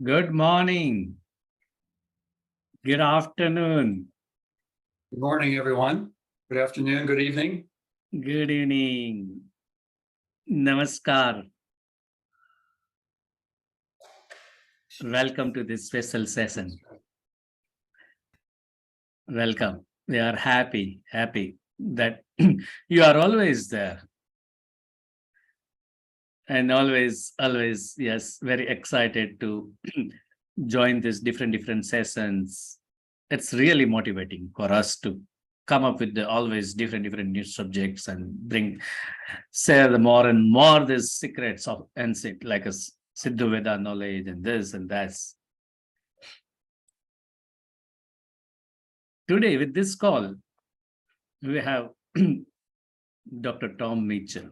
Good morning. Good afternoon. Good morning, everyone. Good afternoon, good evening. Good evening. Namaskar. Welcome to this special session. Welcome. We are happy that you are always there. And always, yes, very excited to join these different sessions. It's really motivating for us to come up with the always different new subjects and share the more and more these secrets of ancient like a Siddhu Veda knowledge and this and that. Today with this call, we have Dr. Tom Mitchell.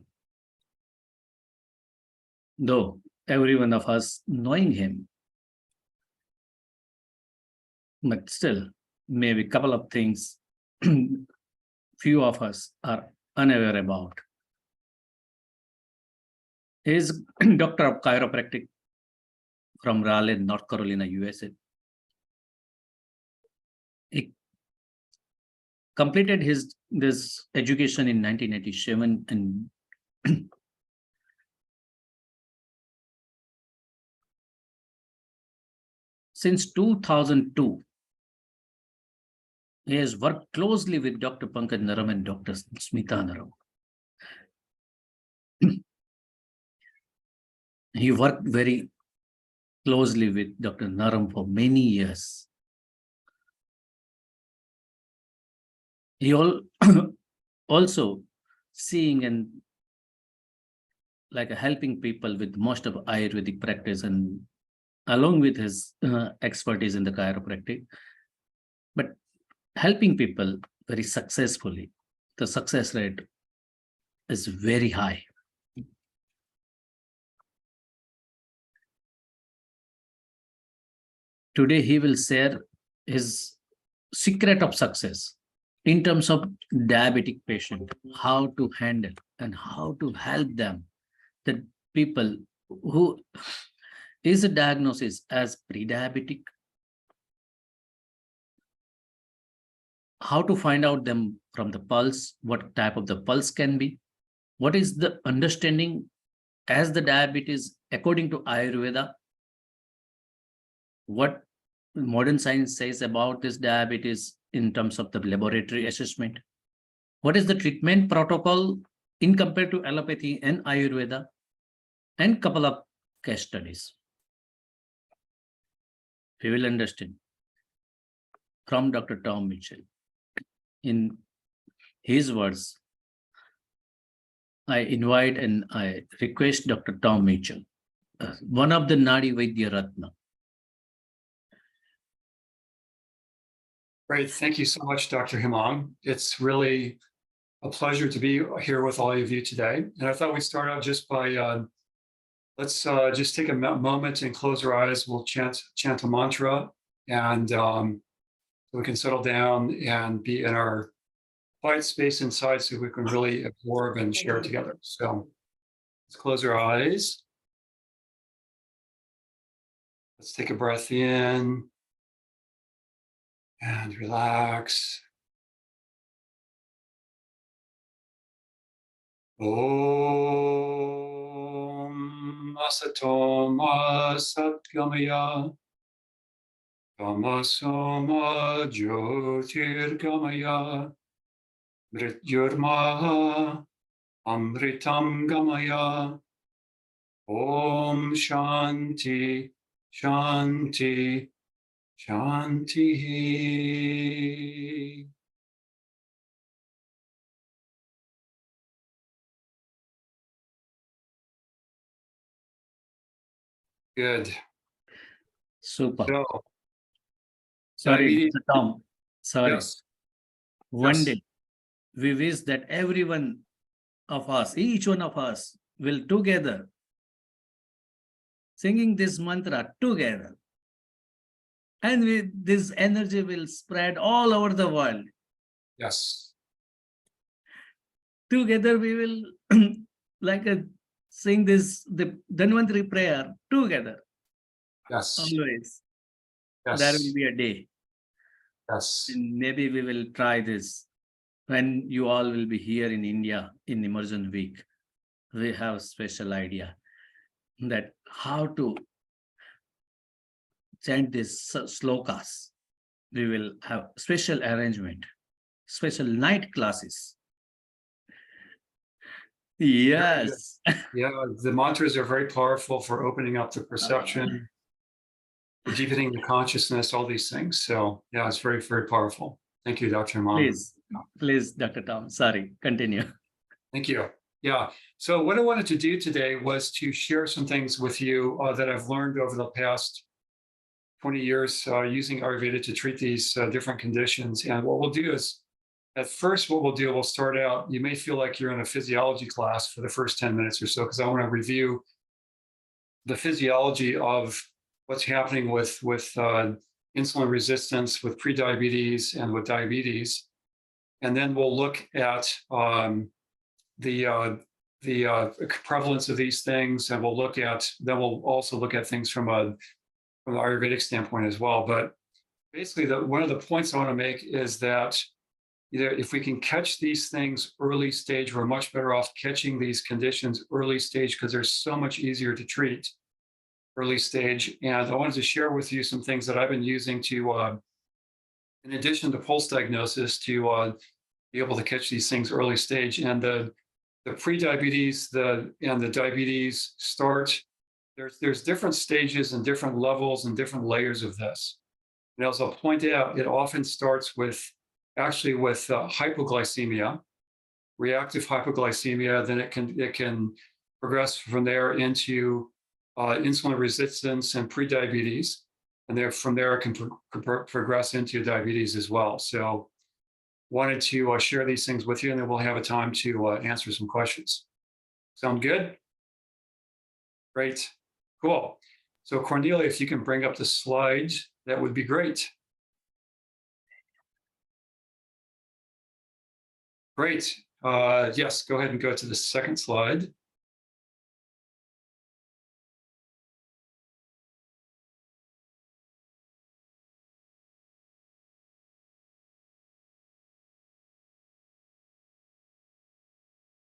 Though every one of us knowing him, but still maybe a couple of things few of us are unaware about. He is doctor of chiropractic from Raleigh, North Carolina, USA. He completed this education in 1987 and since 2002, he has worked closely with Dr. Pankaj Naram and Dr. Smita Naram. He worked very closely with Dr. Naram for many years. He also seeing and like helping people with most of Ayurvedic practice and along with his expertise in the chiropractic, but helping people very successfully. The success rate is very high. Today, he will share his secret of success in terms of diabetic patient, how to handle and how to help them, the people who is a diagnosis as pre-diabetic, how to find out them from the pulse, what type of the pulse can be, what is the understanding as the diabetes according to Ayurveda, what modern science says about this diabetes in terms of the laboratory assessment, what is the treatment protocol in compared to allopathy and Ayurveda, and couple of case studies. We will understand from Dr. Tom Mitchell. In his words, I invite and I request Dr. Tom Mitchell, one of the Nadi Vaidya Ratna. Great. Thank you so much, Dr. Himang. It's really a pleasure to be here with all of you today. And I thought we'd start out just by, let's just take a moment and close our eyes. We'll chant a mantra and we can settle down and be in our quiet space inside so we can really absorb and share together. So let's close our eyes. Let's take a breath in and relax. Om Asatoma Satgamaya Tamasoma Jyotirgamaya Mrityurma Amritam Gamaya. Om Shanti Shanti Shanti. Good. Super. So, Sorry, Mr. Tom. Sorry. yes. One day, we wish that every one of us, each one of us, will together singing this mantra together. And this energy will spread all over the world. Yes. Together we will sing the Dhanvantari prayer together. Yes. Always. There will Yes. be a day, Yes. and maybe we will try this when you all will be here in India in Immersion Week. We have special idea that how to chant these slokas. We will have special arrangement, special night classes. Very good. Yes. Yeah, the mantras are very powerful for opening up the Uh, perception, for deepening the consciousness, all these things. So yeah, it's very, very powerful. Thank you, Dr. Imam. please, please, Dr. Tom. Sorry, continue. Thank you. Yeah. So what I wanted to do today was to share some things with you that I've learned over the past 20 years using Ayurveda to treat these different conditions. And what we'll do is, at first, what we'll do, we'll start out, you may feel like you're in a physiology class for the first 10 minutes or so, because I want to review the physiology of what's happening with insulin resistance, with prediabetes, and with diabetes. And then we'll look at the prevalence of these things, and then we'll also look at things from an Ayurvedic standpoint as well. But basically, one of the points I want to make is that if we can catch these things early stage, we're much better off catching these conditions early stage because they're so much easier to treat early stage. And I wanted to share with you some things that I've been using to, in addition to pulse diagnosis, to be able to catch these things early stage. And the prediabetes and the diabetes start. There's different stages and different levels and different layers of this. And as I'll point out, it often starts with hypoglycemia, reactive hypoglycemia. Then it can progress from there into insulin resistance and prediabetes, and from there it can progress into diabetes as well. So, wanted to share these things with you, and then we'll have a time to answer some questions. Sound good? Great, cool. So, Cornelia, if you can bring up the slides, that would be great. Great. Yes, go ahead and go to the second slide.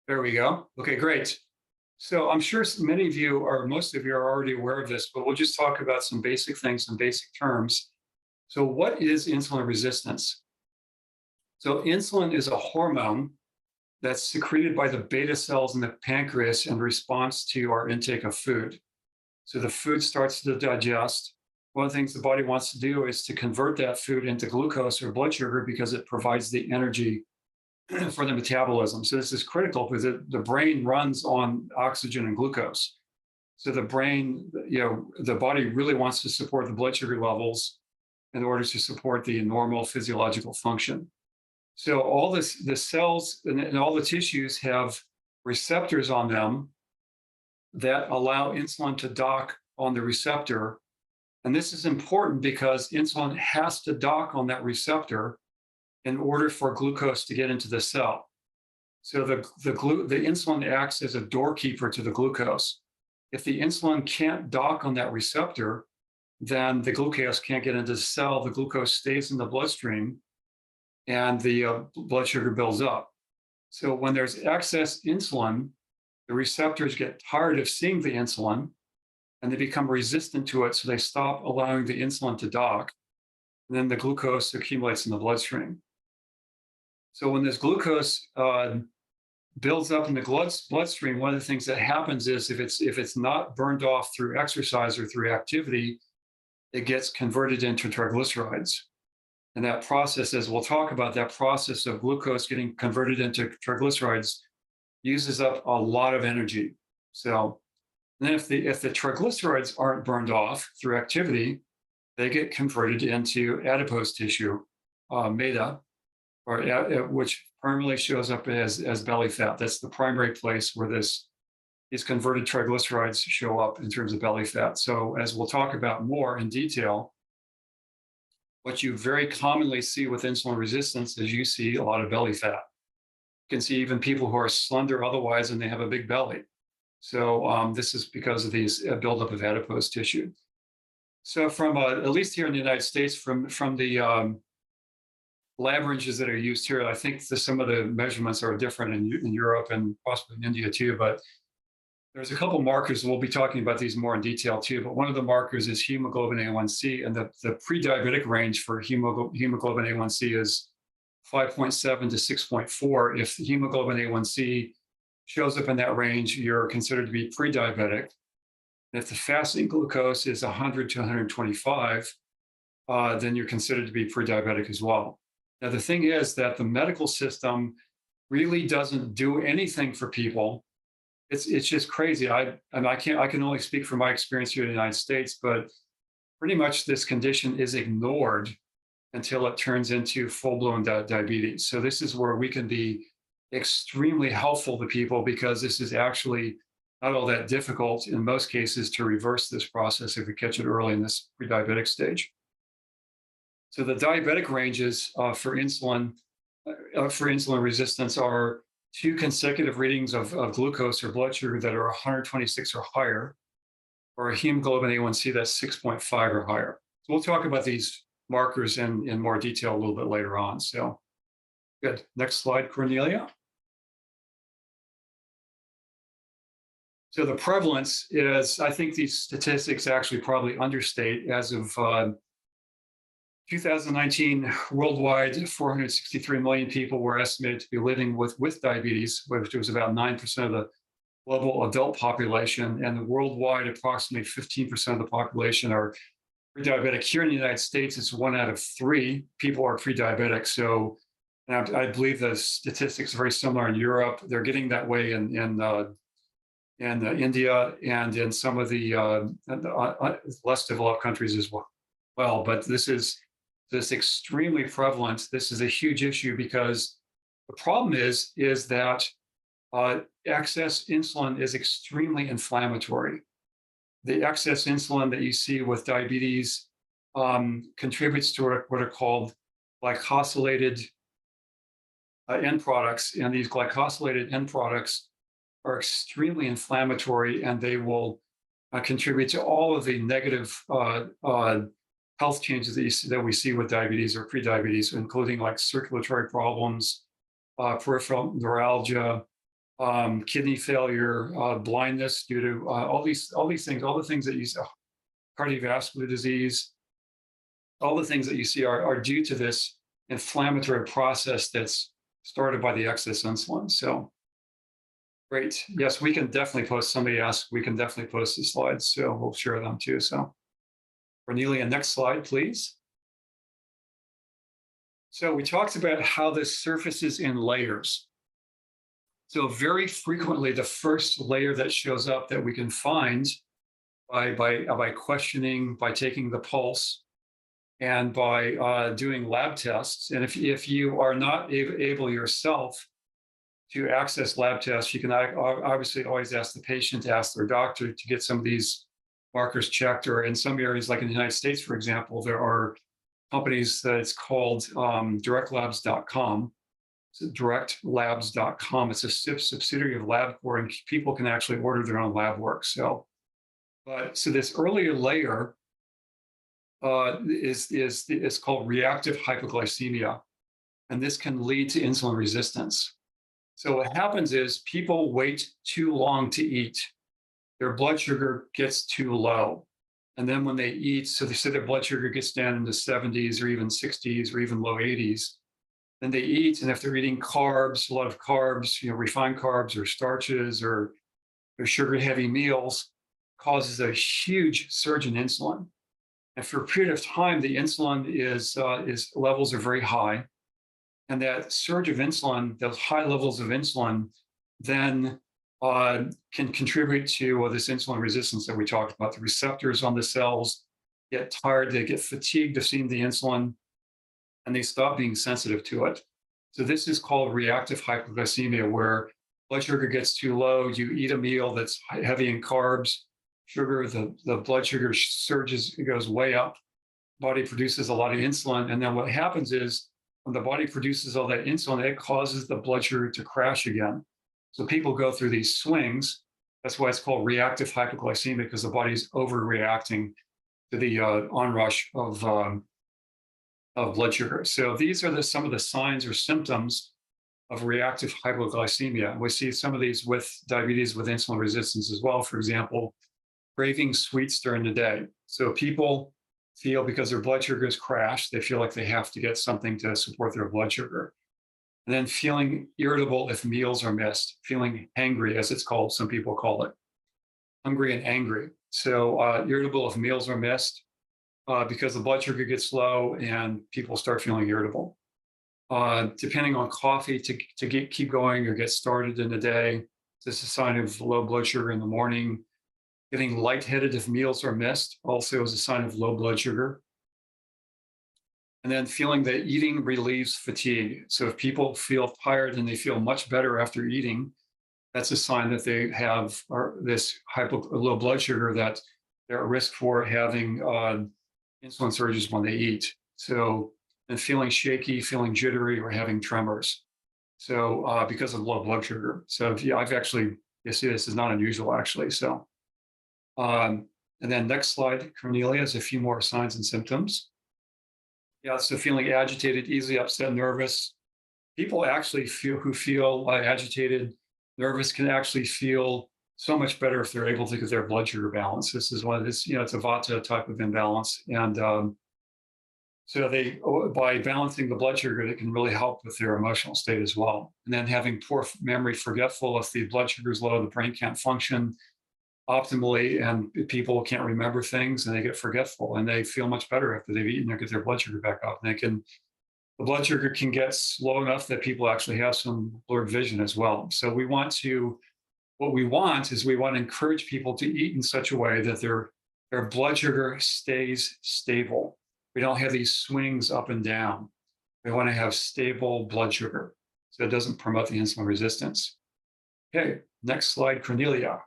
There we go. Okay, great. So I'm sure many of you, or most of you, are already aware of this, but we'll just talk about some basic things, some basic terms. So what is insulin resistance? So insulin is a hormone that's secreted by the beta cells in the pancreas in response to our intake of food. So the food starts to digest. One of the things the body wants to do is to convert that food into glucose or blood sugar because it provides the energy for the metabolism. So this is critical because the brain runs on oxygen and glucose. So the brain, the body really wants to support the blood sugar levels in order to support the normal physiological function. So all the cells and all the tissues have receptors on them that allow insulin to dock on the receptor. And this is important because insulin has to dock on that receptor in order for glucose to get into the cell. So the insulin acts as a doorkeeper to the glucose. If the insulin can't dock on that receptor, then the glucose can't get into the cell. The glucose stays in the bloodstream, and the blood sugar builds up. So when there's excess insulin, the receptors get tired of seeing the insulin, and they become resistant to it. So they stop allowing the insulin to dock, and then the glucose accumulates in the bloodstream. So when this glucose builds up in the bloodstream, one of the things that happens is if it's not burned off through exercise or through activity, it gets converted into triglycerides. And that process, as we'll talk about, that process of glucose getting converted into triglycerides uses up a lot of energy. So then if the triglycerides aren't burned off through activity, they get converted into adipose tissue, MEDA, which primarily shows up as belly fat. That's the primary place where these converted triglycerides show up in terms of belly fat. So as we'll talk about more in detail, what you very commonly see with insulin resistance is you see a lot of belly fat. You can see even people who are slender otherwise and they have a big belly. So this is because of these buildup of adipose tissue. So from at least here in the United States, from the lab ranges that are used here, I think some of the measurements are different in Europe and possibly in India too. But there's a couple markers. We'll be talking about these more in detail too. But one of the markers is hemoglobin A1C, and the pre-diabetic range for hemoglobin A1C is 5.7 to 6.4. If the hemoglobin A1C shows up in that range, you're considered to be pre-diabetic. And if the fasting glucose is 100 to 125, then you're considered to be pre-diabetic as well. Now, the thing is that the medical system really doesn't do anything for people. It's just crazy. I can only speak from my experience here in the United States, but pretty much this condition is ignored until it turns into full-blown diabetes. So this is where we can be extremely helpful to people, because this is actually not all that difficult in most cases to reverse this process if we catch it early in this pre-diabetic stage. So the diabetic ranges for insulin resistance are 2 consecutive readings of glucose or blood sugar that are 126 or higher, or a hemoglobin A1C that's 6.5 or higher. So we'll talk about these markers in more detail a little bit later on. So good. Next slide, Cornelia. So the prevalence is, I think these statistics actually probably understate. As of 2019, worldwide, 463 million people were estimated to be living with diabetes, which was about 9% of the global adult population. And worldwide, approximately 15% of the population are pre-diabetic. Here in the United States, it's 1 out of 3 people are pre-diabetic. So I believe the statistics are very similar in Europe. They're getting that way in India and in some of the less developed countries as well. But this is extremely prevalent. This is a huge issue, because the problem is that excess insulin is extremely inflammatory. The excess insulin that you see with diabetes contributes to what are called glycosylated end products, and these glycosylated end products are extremely inflammatory, and they will contribute to all of the negative health changes that we see with diabetes or pre-diabetes, including like circulatory problems, peripheral neuralgia, kidney failure, blindness due to all these things, all the things that you see, cardiovascular disease, all the things that you see are due to this inflammatory process that's started by the excess insulin. So great. Yes, we can definitely post. Somebody asked, we can definitely post the slides, so we'll share them too. So Cornelia, next slide, please. So we talked about how this surfaces in layers. So very frequently, the first layer that shows up that we can find by questioning, by taking the pulse, and by doing lab tests. And if you are not able yourself to access lab tests, you can obviously always ask the patient to ask their doctor to get some of these markers checked. Or in some areas, like in the United States, for example, there are companies that it's called directlabs.com. So directlabs.com. It's a subsidiary of LabCorp, and people can actually order their own lab work. So this earlier layer is called reactive hypoglycemia, and this can lead to insulin resistance. So what happens is people wait too long to eat. Their blood sugar gets too low. And then when they eat, so they say their blood sugar gets down into 70s or even 60s or even low 80s. Then they eat, and if they're eating carbs, a lot of carbs, refined carbs or starches or sugar-heavy meals, causes a huge surge in insulin. And for a period of time, the insulin is levels are very high. And that surge of insulin, those high levels of insulin, then can contribute to this insulin resistance that we talked about. The receptors on the cells get tired, they get fatigued of seeing the insulin, and they stop being sensitive to it. So this is called reactive hypoglycemia, where blood sugar gets too low, you eat a meal that's heavy in carbs, sugar, the blood sugar surges, it goes way up, body produces a lot of insulin, and then what happens is when the body produces all that insulin, it causes the blood sugar to crash again. So people go through these swings. That's why it's called reactive hypoglycemia, because the body's overreacting onrush of blood sugar. So these are some of the signs or symptoms of reactive hypoglycemia. We see some of these with diabetes with insulin resistance as well. For example, craving sweets during the day. So people feel because their blood sugar has crashed, they feel like they have to get something to support their blood sugar. And then feeling irritable if meals are missed, feeling hangry, as it's called, some people call it, hungry and angry. So irritable if meals are missed because the blood sugar gets low and people start feeling irritable. Depending on coffee to keep going or get started in the day, this is a sign of low blood sugar in the morning. Getting lightheaded if meals are missed also is a sign of low blood sugar. And then feeling that eating relieves fatigue. So if people feel tired and they feel much better after eating, that's a sign that they have this low blood sugar, that they're at risk for having insulin surges when they eat. So, and feeling shaky, feeling jittery, or having tremors. So because of low blood sugar. So yeah, you see this is not unusual actually. So, and then next slide, Cornelia, has a few more signs and symptoms. Yeah, so feeling agitated, easily upset, nervous. People actually who feel agitated, nervous can actually feel so much better if they're able to get their blood sugar balance. This is one of this, it's a Vata type of imbalance. And so by balancing the blood sugar, it can really help with their emotional state as well. And then having poor memory, forgetful. If the blood sugar is low, the brain can't function optimally, and people can't remember things, and they get forgetful, and they feel much better after they've eaten or get their blood sugar back up. And the blood sugar can get low enough that people actually have some blurred vision as well. So what we want to encourage people to eat in such a way that their blood sugar stays stable. We don't have these swings up and down. We want to have stable blood sugar, so it doesn't promote the insulin resistance. Okay, next slide, Cornelia.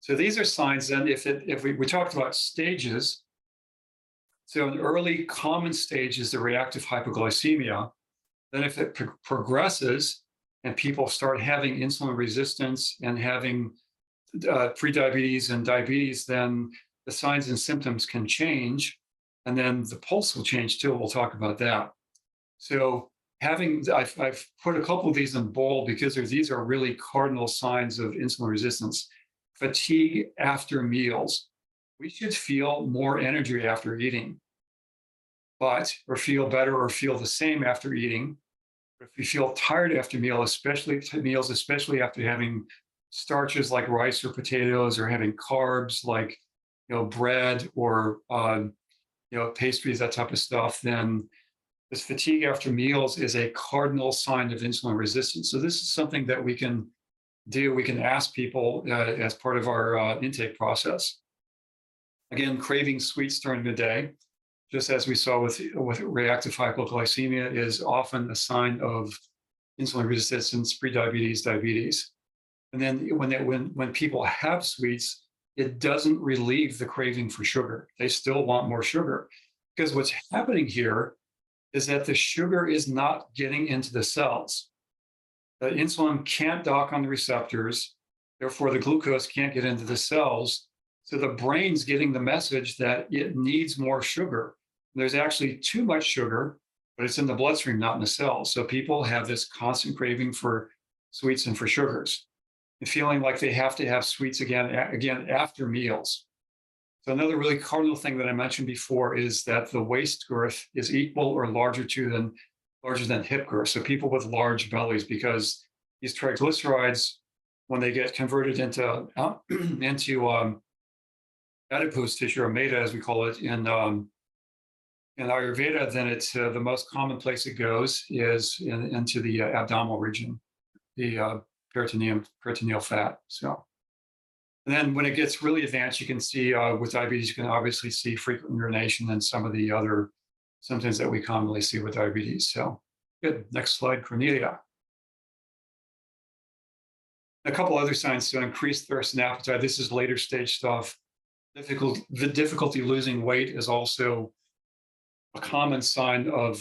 So these are signs then, if we talked about stages. So an early common stage is the reactive hypoglycemia. Then if it progresses and people start having insulin resistance and having prediabetes and diabetes, then the signs and symptoms can change. And then the pulse will change too. We'll talk about that. So I've put a couple of these in bold because these are really cardinal signs of insulin resistance. Fatigue after meals. We should feel more energy after eating, or feel better or feel the same after eating. But if you feel tired after meals, especially after having starches like rice or potatoes, or having carbs like bread or pastries, that type of stuff, then this fatigue after meals is a cardinal sign of insulin resistance. So this is something that we can do. We can ask people as part of our intake process. Again, craving sweets during the day, just as we saw with reactive hypoglycemia, is often a sign of insulin resistance, prediabetes, diabetes. And then when people have sweets, it doesn't relieve the craving for sugar. They still want more sugar, because what's happening here is that the sugar is not getting into the cells. The insulin can't dock on the receptors, therefore the glucose can't get into the cells. So the brain's getting the message that it needs more sugar. There's actually too much sugar, but it's in the bloodstream, not in the cells. So people have this constant craving for sweets and for sugars, and feeling like they have to have sweets again after meals. So another really cardinal thing that I mentioned before is that the waist girth is equal or larger than hip girth. So people with large bellies, because these triglycerides, when they get converted into adipose tissue, or meta as we call it in Ayurveda, then it's the most common place it goes is into the abdominal region, the peritoneal fat. So, and then when it gets really advanced, you can see with diabetes, you can obviously see frequent urination and some of the other symptoms that we commonly see with diabetes. So good. Next slide, Cornelia. A couple other signs to increase thirst and appetite. This is later stage stuff. The difficulty losing weight is also a common sign of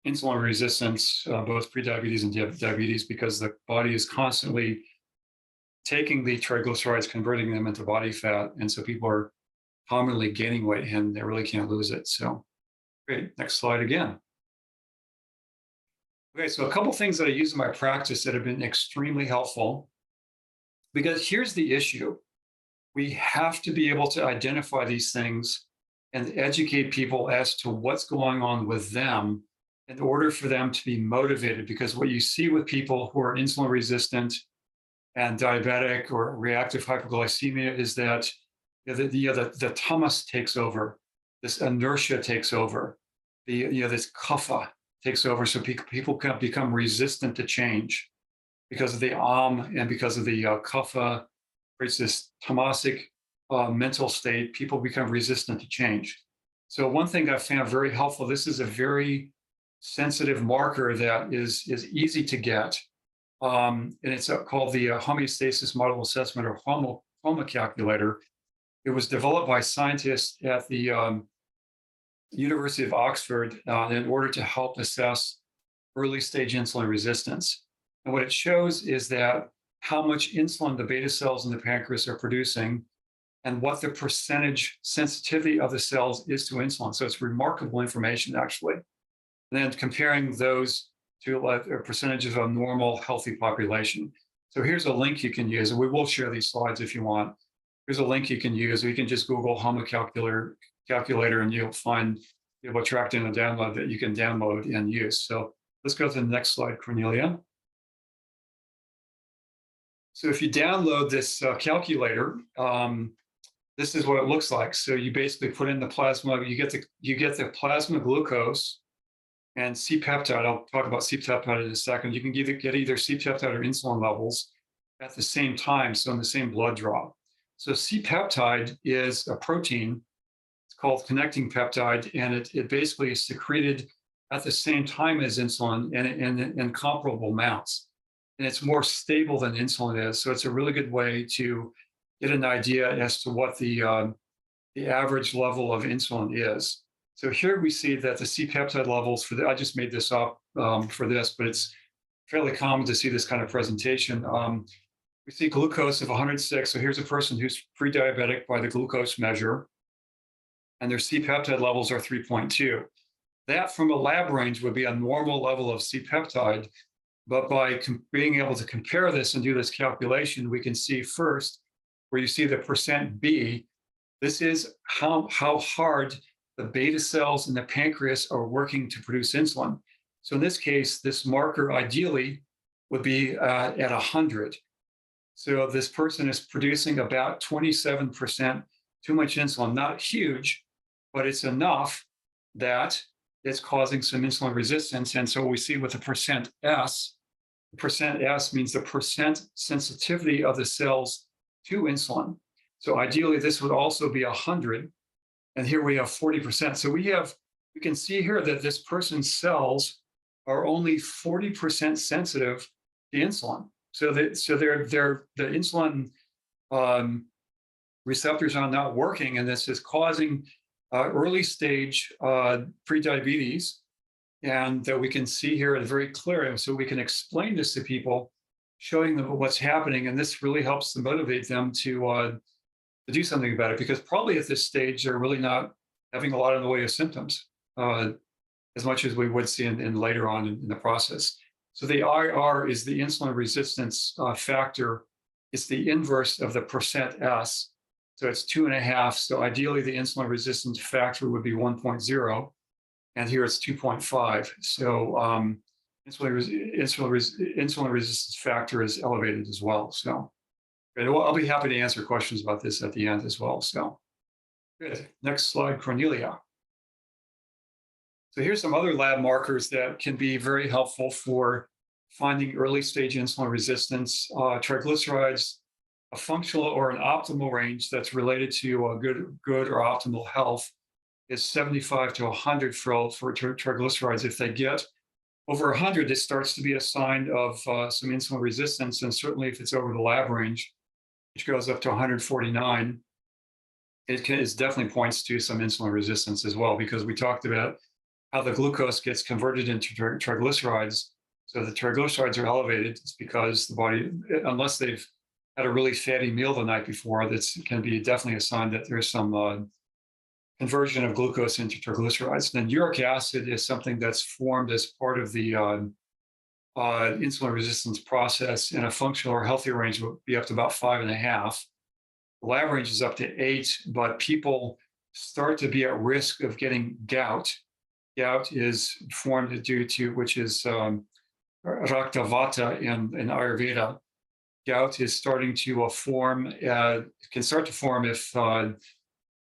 insulin resistance, both prediabetes and diabetes, because the body is constantly taking the triglycerides, converting them into body fat. And so people are commonly gaining weight and they really can't lose it. So great. Next slide again. Okay, so a couple things that I use in my practice that have been extremely helpful, because here's the issue. We have to be able to identify these things and educate people as to what's going on with them in order for them to be motivated. Because what you see with people who are insulin resistant and diabetic or reactive hypoglycemia is that the tamas takes over, this inertia takes over, this kapha takes over, so people can become resistant to change because of the and because of the kapha creates this tamasic mental state. People become resistant to change. So one thing I found very helpful, this is a very sensitive marker that is easy to get. And it's called the homeostasis model assessment, or HOMA calculator. It was developed by scientists at the University of Oxford in order to help assess early stage insulin resistance. And what it shows is that how much insulin the beta cells in the pancreas are producing and what the percentage sensitivity of the cells is to insulin. So it's remarkable information, actually. And then comparing those to a percentage of a normal, healthy population. So here's a link you can use, and we will share these slides if you want. Here's a link you can use, or you can just Google HOMA calculator and you'll find a tracked in a download that you can download and use. So let's go to the next slide, Cornelia. So if you download this calculator, this is what it looks like. So you basically put in the plasma, you get the plasma glucose and C-peptide. I'll talk about C-peptide in a second. You can get either C-peptide or insulin levels at the same time, so in the same blood draw. So C-peptide is a protein. It's called connecting peptide, and it basically is secreted at the same time as insulin and in comparable amounts. And it's more stable than insulin is. So it's a really good way to get an idea as to what the average level of insulin is. So here we see that the C-peptide levels I just made this up for this, but it's fairly common to see this kind of presentation. We see glucose of 106. So here's a person who's pre-diabetic by the glucose measure, and their C-peptide levels are 3.2. That from a lab range would be a normal level of C-peptide, but by being able to compare this and do this calculation, we can see first where you see the percent B, this is how hard the beta cells in the pancreas are working to produce insulin. So in this case, this marker ideally would be at 100. So this person is producing about 27% too much insulin, not huge, but it's enough that it's causing some insulin resistance. And so we see with the percent S means the percent sensitivity of the cells to insulin. So ideally, this would also be 100. And here we have 40%. So we can see here that this person's cells are only 40% sensitive to insulin. So the insulin receptors are not working, and this is causing early stage prediabetes. And that we can see here very clearly. So we can explain this to people, showing them what's happening. And this really helps to motivate them to do something about it, because probably at this stage, they're really not having a lot in the way of symptoms as much as we would see in later on in the process. So the IR is the insulin resistance factor. It's the inverse of the percent S. So it's 2.5. So ideally, the insulin resistance factor would be 1.0. And here it's 2.5. So insulin resistance factor is elevated as well. So I'll be happy to answer questions about this at the end as well. So good. Next slide, Cornelia. So here's some other lab markers that can be very helpful for finding early stage insulin resistance. Triglycerides, a functional or an optimal range that's related to a good or optimal health is 75 to 100 for triglycerides. If they get over 100, it starts to be a sign of some insulin resistance. And certainly if it's over the lab range, which goes up to 149, it definitely points to some insulin resistance as well, because we talked about how the glucose gets converted into triglycerides. So the triglycerides are elevated. It's because the body, unless they've had a really fatty meal the night before, that's can be definitely a sign that there's some conversion of glucose into triglycerides. And then uric acid is something that's formed as part of the insulin resistance process, in a functional or healthy range would be up to about 5.5. The lab range is up to 8, but people start to be at risk of getting gout. Gout is formed due to, which is Rakta Vata in Ayurveda. Gout is starting to form, can start to form if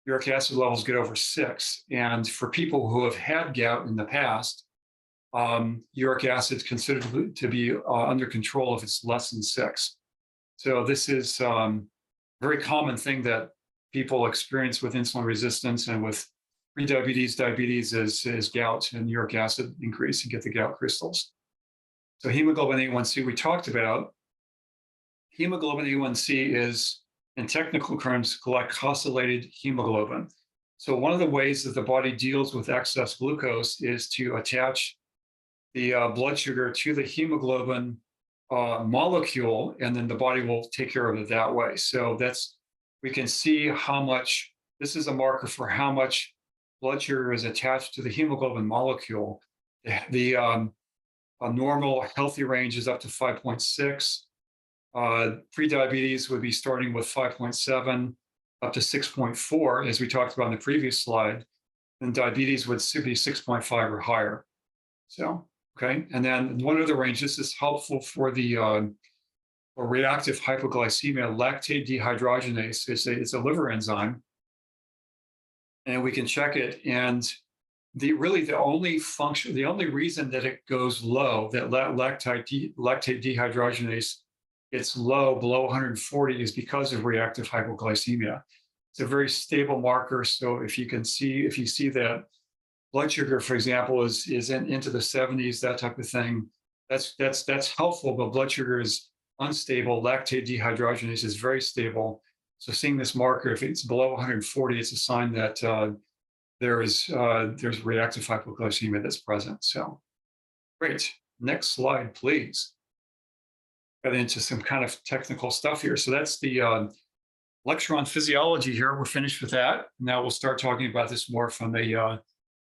uric acid levels get over 6. And for people who have had gout in the past, uric acid is considered to be under control if it's less than 6. So this is a very common thing that people experience with insulin resistance and with prediabetes, diabetes is gout and uric acid increase. You get the gout crystals. So hemoglobin A1C we talked about. Hemoglobin A1C is, in technical terms, glycosylated hemoglobin. So one of the ways that the body deals with excess glucose is to attach the blood sugar to the hemoglobin molecule, and then the body will take care of it that way. So we can see how much, this is a marker for how much blood sugar is attached to the hemoglobin molecule. A normal healthy range is up to 5.6. Prediabetes would be starting with 5.7 up to 6.4, as we talked about in the previous slide, and diabetes would be 6.5 or higher. So, okay, and then one other range, this is helpful for the reactive hypoglycemia. Lactate dehydrogenase it's a liver enzyme, and we can check it. And the only reason that it goes low, that lactate dehydrogenase, it's low below 140, is because of reactive hypoglycemia. It's a very stable marker. So if you see that blood sugar, for example, is into the 70s, that type of thing, that's helpful. But blood sugar is unstable. Lactate dehydrogenase is very stable. So seeing this marker, if it's below 140, it's a sign that there's reactive hypoglycemia that's present. So great. Next slide, please. Got into some kind of technical stuff here. So that's the lecture on physiology here. We're finished with that. Now we'll start talking about this more from a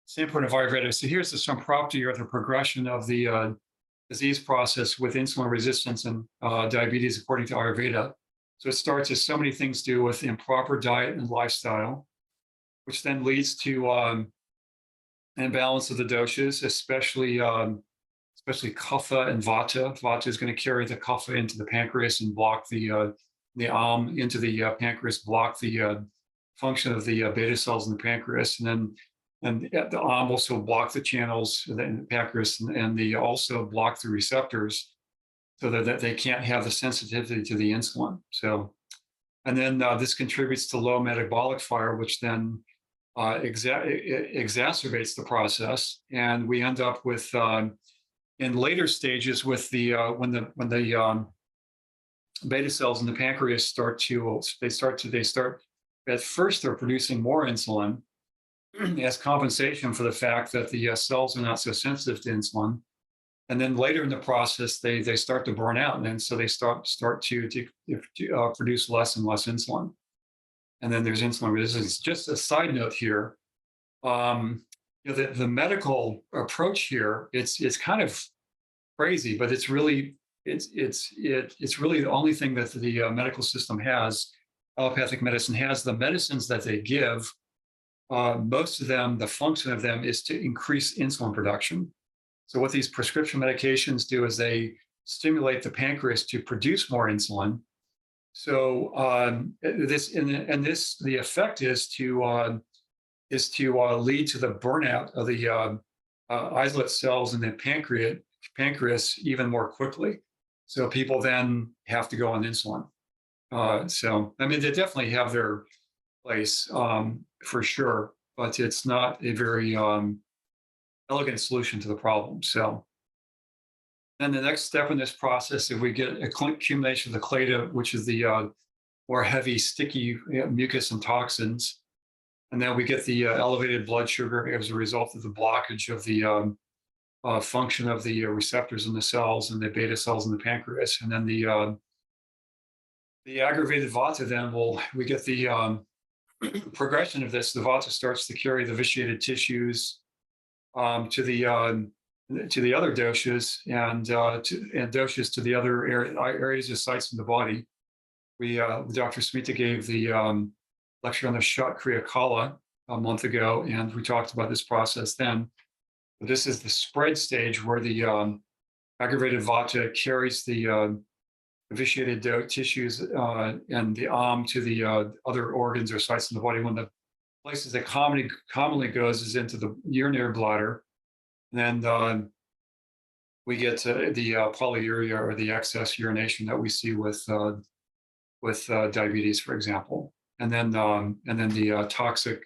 standpoint of Ayurveda. So here's some property or the progression of the disease process with insulin resistance and diabetes according to Ayurveda. So it starts, as so many things do, with improper diet and lifestyle, which then leads to an imbalance of the doshas, especially kapha and vata. Vata is going to carry the kapha into the pancreas and block the into the pancreas, block the function of the beta cells in the pancreas, and the also block the channels in the pancreas, and they also block the receptors so that they can't have the sensitivity to the insulin. So, and then this contributes to low metabolic fire, which then exacerbates the process, and we end up with in later stages with the when the beta cells in the pancreas start at first they're producing more insulin as compensation for the fact that the cells are not so sensitive to insulin, and then later in the process they start to burn out, and then so they start to produce less and less insulin, and then there's insulin resistance. Just a side note here. The medical approach here, it's kind of crazy, but it's really the only thing that the medical system has, allopathic medicine has. The medicines that they give, most of them, the function of them is to increase insulin production. So what these prescription medications do is they stimulate the pancreas to produce more insulin. So the effect is to lead to the burnout of the islet cells in the pancreas even more quickly. So people then have to go on insulin. So, I mean, they definitely have their place for sure, but it's not a very elegant solution to the problem. So then the next step in this process, if we get accumulation of the clada, which is the more heavy, sticky mucus and toxins, and then we get the elevated blood sugar as a result of the blockage of the function of the receptors in the cells and the beta cells in the pancreas. And then The aggravated vata, then we get the progression of this. The vata starts to carry the vitiated tissues to the other doshas and doshas to the other areas of sites in the body. Dr. Smita gave the lecture on the Shat Kriya Kala a month ago, and we talked about this process then. This is the spread stage where the aggravated vata carries the vitiated tissues and the to the other organs or sites in the body. One of the places that commonly goes is into the urinary bladder. And then we get to the polyuria, or the excess urination that we see with diabetes, for example. And then the toxic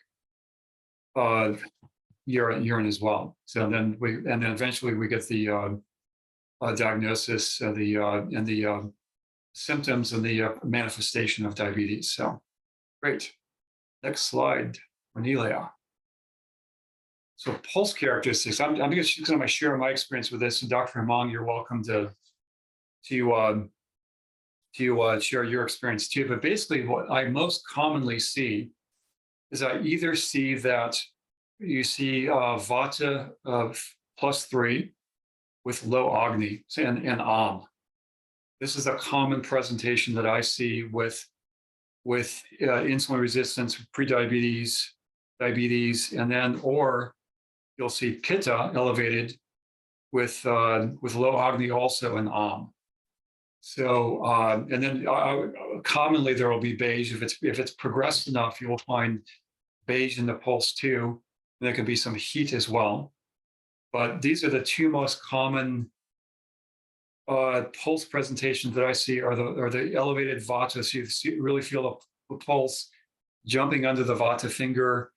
urine as well. So then eventually we get the diagnosis and the symptoms and the manifestation of diabetes. So great. Next slide, Cornelia. So pulse characteristics. I'm just going to share my experience with this. And Dr. Hemang, you're welcome to share your experience too. But basically, what I most commonly see is I either see that you see vata of +3 with low agni and This is a common presentation that I see with insulin resistance, prediabetes, diabetes, and then or you'll see pitta elevated with low agni also and So and then commonly there will be beige. If it's progressed enough, you will find beige in the pulse too. And there can be some heat as well. But these are the two most common pulse presentations that I see are the elevated vata. So you really feel the pulse jumping under the vata finger.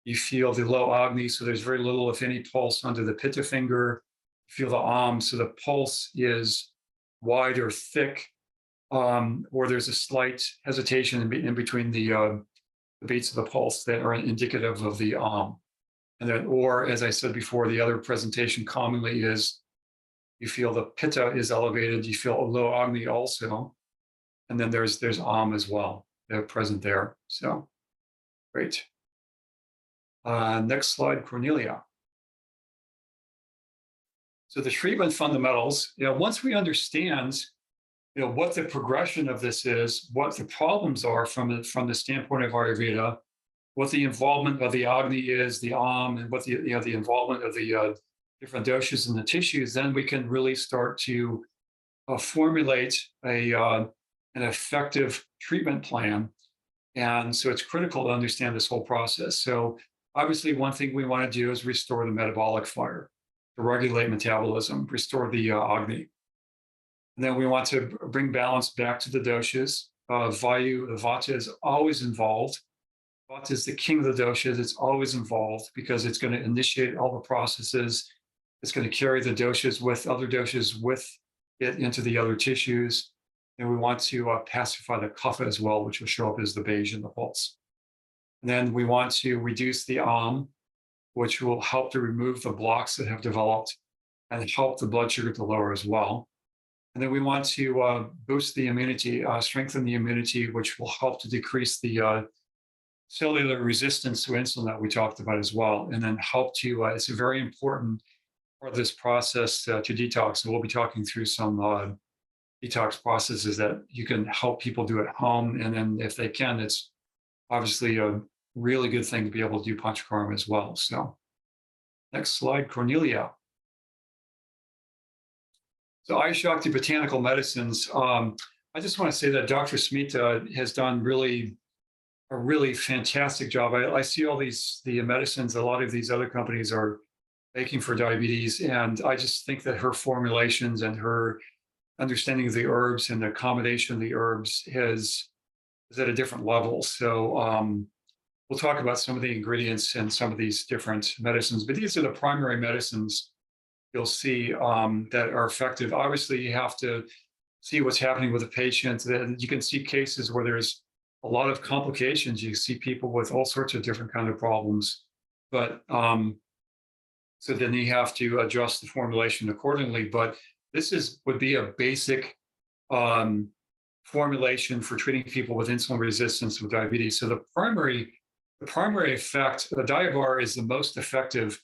You feel the low agni, so there's very little, if any, pulse under the pitta finger. You feel the so the pulse is wide or thick, or there's a slight hesitation in between the beats of the pulse that are indicative of the And then, or as I said before, the other presentation commonly is you feel the pitta is elevated, you feel a low agni also, and then there's as well. They're present there. So great. Next slide, Cornelia. So the treatment fundamentals, once we understand, what the progression of this is, what the problems are from the standpoint of Ayurveda, what the involvement of the agni is, the and what the involvement of the different doshas in the tissues, then we can really start to formulate an effective treatment plan. And so it's critical to understand this whole process. So obviously, one thing we want to do is restore the metabolic fire, to regulate metabolism, restore the agni. And then we want to bring balance back to the doshas. Vata is always involved. Vata is the king of the doshas. It's always involved because it's going to initiate all the processes. It's going to carry the doshas with other doshas with it into the other tissues. And we want to pacify the kapha as well, which will show up as the beige in the pulse. And then we want to reduce the which will help to remove the blocks that have developed and help the blood sugar to lower as well. And then we want to boost the immunity, strengthen the immunity, which will help to decrease the cellular resistance to insulin that we talked about as well. And then help to, it's a very important part of this process to detox. And we'll be talking through some detox processes that you can help people do at home. And then if they can, it's obviously a really good thing to be able to do panchakarma as well. So next slide, Cornelia. So Ayurvedic botanical medicines. I just want to say that Dr. Smita has done a really fantastic job. I see all the medicines a lot of these other companies are making for diabetes. And I just think that her formulations and her understanding of the herbs and the combination of the herbs is at a different level. So we'll talk about some of the ingredients in some of these different medicines, but these are the primary medicines you'll see that are effective. Obviously, you have to see what's happening with the patient. You can see cases where there's a lot of complications. You see people with all sorts of different kind of problems, but so then you have to adjust the formulation accordingly. But this would be a basic formulation for treating people with insulin resistance with diabetes. So the primary effect, the diet bar is the most effective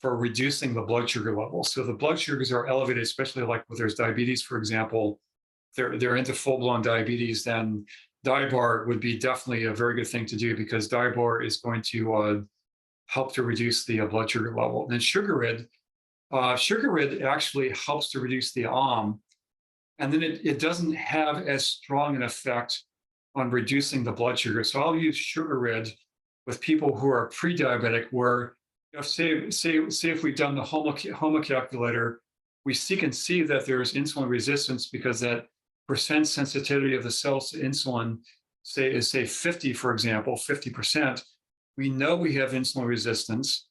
for reducing the blood sugar level. So the blood sugars are elevated, especially like when there's diabetes, for example, they're into full-blown diabetes, then diet bar would be definitely a very good thing to do because diet bar is going to help to reduce the blood sugar level. And then sugar rid actually helps to reduce the and then it doesn't have as strong an effect on reducing the blood sugar. So I'll use sugar rid with people who are pre-diabetic, where say if we've done the HOMA calculator, we can see that there's insulin resistance because that percent sensitivity of the cells to insulin is 50, for example, 50%. We know we have insulin resistance,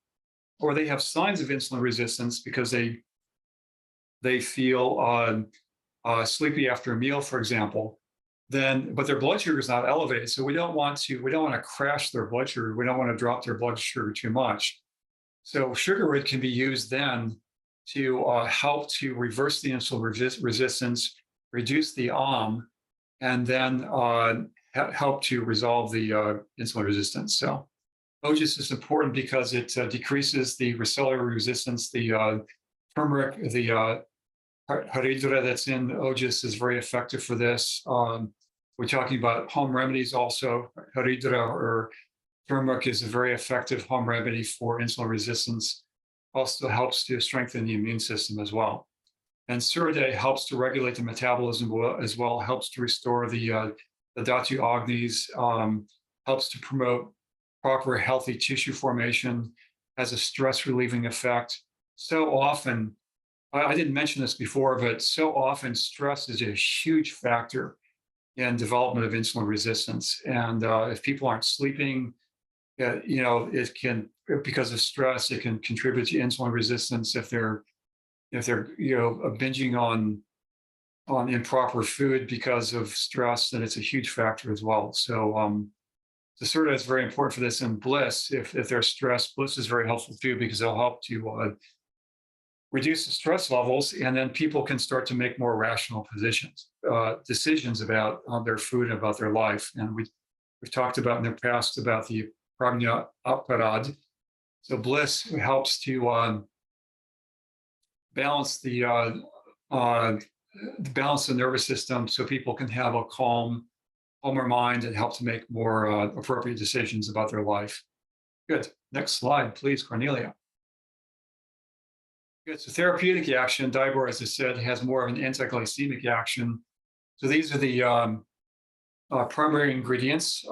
or they have signs of insulin resistance because they feel sleepy after a meal, for example. But their blood sugar is not elevated, so we don't want to crash their blood sugar. We don't want to drop their blood sugar too much. So sugar rid can be used then to help to reverse the insulin resistance, reduce the and then help to resolve the insulin resistance. So OGIS is important because it decreases the cellular resistance. The turmeric, the haridra that's in OGIS is very effective for this. We're talking about home remedies also. Haridra or turmeric is a very effective home remedy for insulin resistance. Also helps to strengthen the immune system as well. And Suraday helps to regulate the metabolism as well, helps to restore the Dhatu Agnis, helps to promote proper healthy tissue formation, has a stress relieving effect. So often, I didn't mention this before, but so often stress is a huge factor in development of insulin resistance. And if people aren't sleeping, it can, because of stress, it can contribute to insulin resistance. If they're binging on improper food because of stress, then it's a huge factor as well. So the Suraday is very important for this. And Bliss, if they're stressed, Bliss is very helpful too because it'll help to reduce the stress levels, and then people can start to make more rational decisions about their food and about their life. And we've talked about in the past about the prajna aparad. So Bliss helps to balance the nervous system so people can have a calmer mind and help to make more appropriate decisions about their life. Good. Next slide, please, Cornelia. Good. So therapeutic action, diet bar, as I said, has more of an anti-glycemic action. So these are the primary ingredients.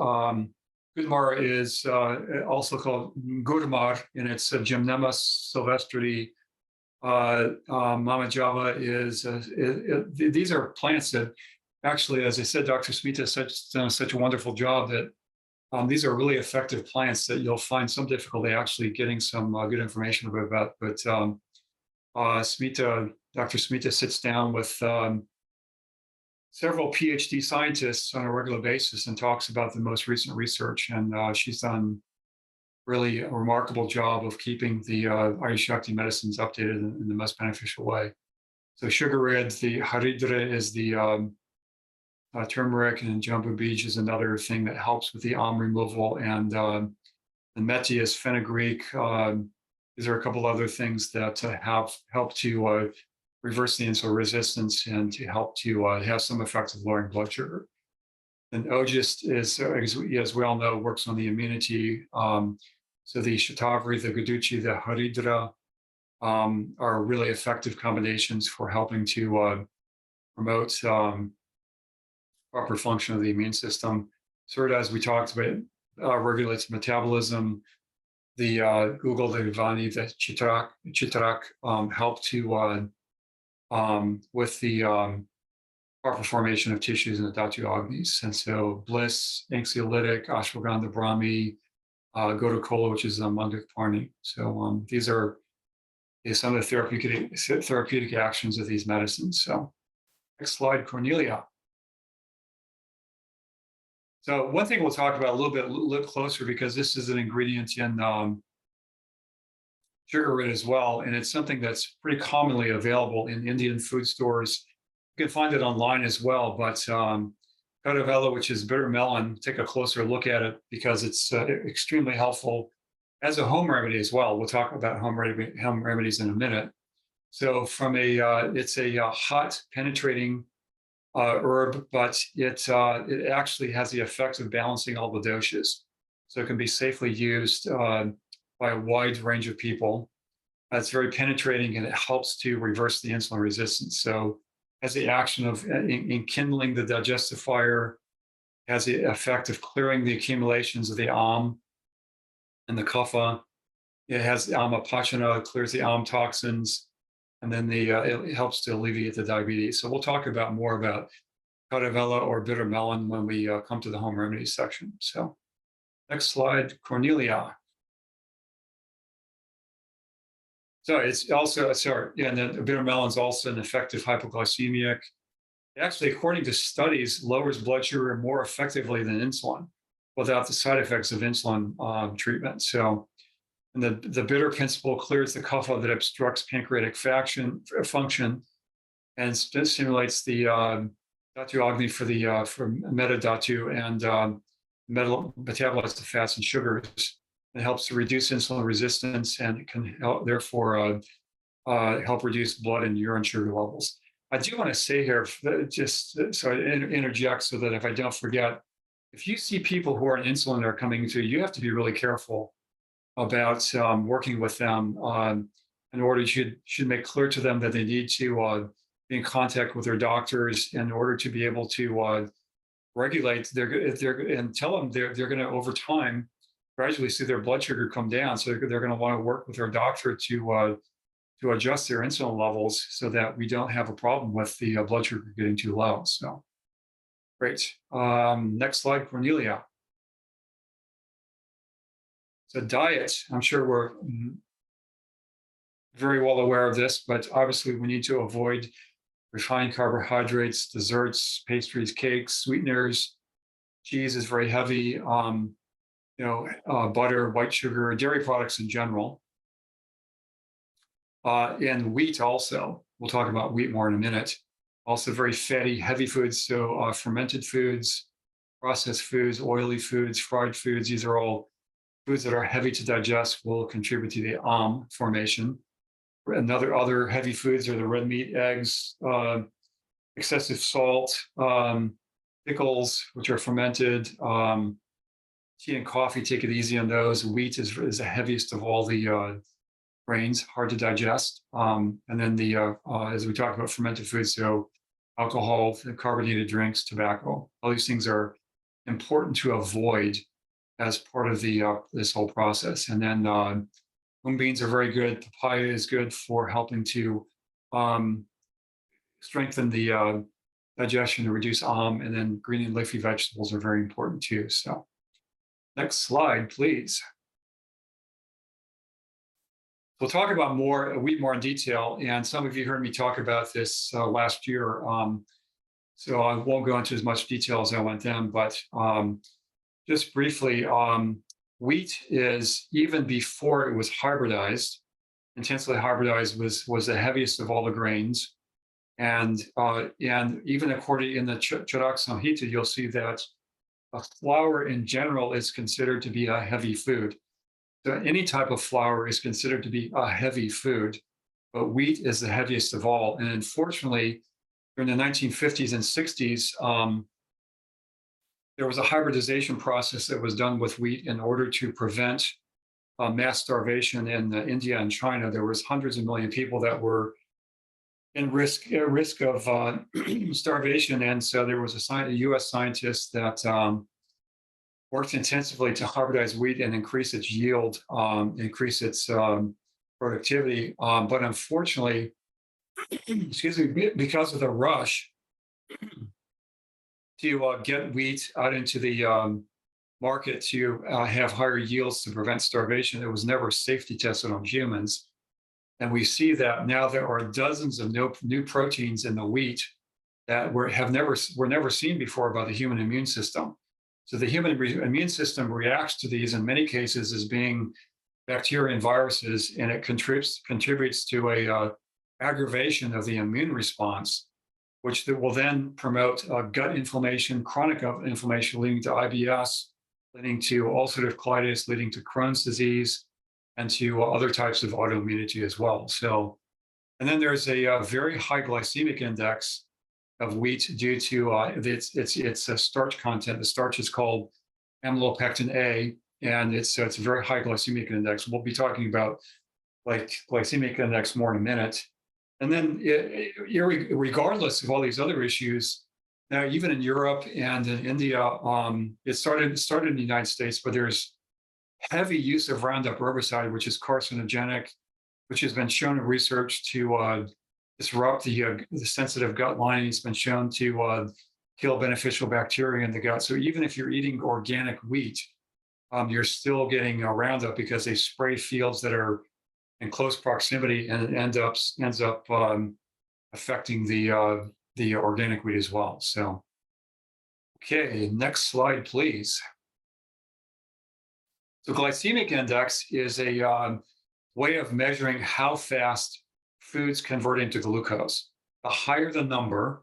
Gudmar is also called Gurmar, and it's Gymnema sylvestre. Mama Java is, these are plants that actually, as I said, Dr. Smita has done such a wonderful job that these are really effective plants that you'll find some difficulty actually getting some good information about. But Dr. Smita sits down with several PhD scientists on a regular basis and talks about the most recent research. And she's done really a remarkable job of keeping the Ayurveda medicines updated in the most beneficial way. So sugar rid, the haridra is the turmeric, and jambu beej is another thing that helps with the removal, and the meti is fenugreek. These are a couple other things that have helped to reverse the insulin resistance and to help to have some effect of lowering blood sugar. And OGIS is, as we all know, works on the immunity. So the shatavari, the guduchi, the haridra are really effective combinations for helping to promote proper function of the immune system. Sort of, as we talked about, regulates metabolism. The Google, the Vani, the Chitrak help to with the proper formation of tissues in the Dhatu Agnis. And so Bliss, anxiolytic, ashwagandha brahmi, Godakola, which is Mandak Parni. So these are some of the therapeutic actions of these medicines. So next slide, Cornelia. So one thing we'll talk about a little closer, because this is an ingredient in sugar rid as well, and it's something that's pretty commonly available in Indian food stores. You can find it online as well, but Cardavello, which is bitter melon. Take a closer look at it because it's extremely helpful as a home remedy as well. We'll talk about home remedies in a minute. So from it's a hot penetrating herb, but it actually has the effect of balancing all the doshas. So it can be safely used by a wide range of people. It's very penetrating and it helps to reverse the insulin resistance. So has the action of enkindling the digestive fire, has the effect of clearing the accumulations of the and the kapha. It has the apachana, it clears the toxins, and then it helps to alleviate the diabetes. So we'll talk about more about Cardavello or bitter melon when we come to the home remedies section. So next slide, Cornelia. So it's also, sorry, yeah, and then bitter melon is also an effective hypoglycemic. Actually, according to studies, lowers blood sugar more effectively than insulin without the side effects of insulin treatment. So, and the bitter principle clears the kapha that obstructs pancreatic function and stimulates the dhatu agni for meta dhatu and metabolize the fats and sugars. It helps to reduce insulin resistance and it can help, therefore help reduce blood and urine sugar levels. I do want to say here, just so I interject so that if I don't forget, if you see people who are on insulin that are coming to you, have to be really careful about working with them in order should make clear to them that they need to be in contact with their doctors in order to be able to regulate and tell them they're going to over time gradually see their blood sugar come down. So they're going to want to work with their doctor to adjust their insulin levels so that we don't have a problem with the blood sugar getting too low. So great. Next slide, Cornelia. So diet, I'm sure we're very well aware of this, but obviously we need to avoid refined carbohydrates, desserts, pastries, cakes, sweeteners. Cheese is very heavy. Butter, white sugar, dairy products in general. And wheat also. We'll talk about wheat more in a minute. Also very fatty, heavy foods. So fermented foods, processed foods, oily foods, fried foods. These are all foods that are heavy to digest, will contribute to the formation. Other heavy foods are the red meat, eggs, excessive salt, pickles, which are fermented, tea and coffee, take it easy on those. Wheat is the heaviest of all the grains, hard to digest. And then as we talk about fermented foods, so alcohol, carbonated drinks, tobacco, all these things are important to avoid as part of this whole process. And then mung beans are very good. Papaya is good for helping to strengthen the digestion and reduce and then green and leafy vegetables are very important too. So next slide, please. We'll talk about wheat more in detail. And some of you heard me talk about this last year. So I won't go into as much detail as I went then, but just briefly, wheat is, even before it was hybridized, intensely hybridized, was the heaviest of all the grains. And even according in the Charak Samhita, you'll see that flour in general is considered to be a heavy food. So any type of flour is considered to be a heavy food, but wheat is the heaviest of all. And unfortunately, during the 1950s and 60s, there was a hybridization process that was done with wheat in order to prevent mass starvation in India and China. There was hundreds of million people that were in risk of starvation. And so there was a US scientist that worked intensively to hybridize wheat and increase its yield, increase its productivity. But unfortunately, excuse me, because of the rush to get wheat out into the market to have higher yields to prevent starvation, it was never safety tested on humans. And we see that now there are dozens of new proteins in the wheat that were never seen before by the human immune system. So the human immune system reacts to these in many cases as being bacteria and viruses, and it contributes to a aggravation of the immune response. which will then promote gut inflammation, chronic gut inflammation, leading to IBS, leading to ulcerative colitis, leading to Crohn's disease, and to other types of autoimmunity as well. So, and then there's a very high glycemic index of wheat due to its starch content. The starch is called amylopectin A, and it's a very high glycemic index. We'll be talking about like glycemic index more in a minute. And then, regardless of all these other issues, now even in Europe and in India, it started in the United States, but there's heavy use of Roundup herbicide, which is carcinogenic, which has been shown in research to disrupt the sensitive gut lining. It's been shown to kill beneficial bacteria in the gut. So even if you're eating organic wheat, you're still getting Roundup because they spray fields that are in close proximity, and it ends up affecting the organic wheat as well. So, okay, next slide, please. So glycemic index is a way of measuring how fast foods convert into glucose. The higher the number,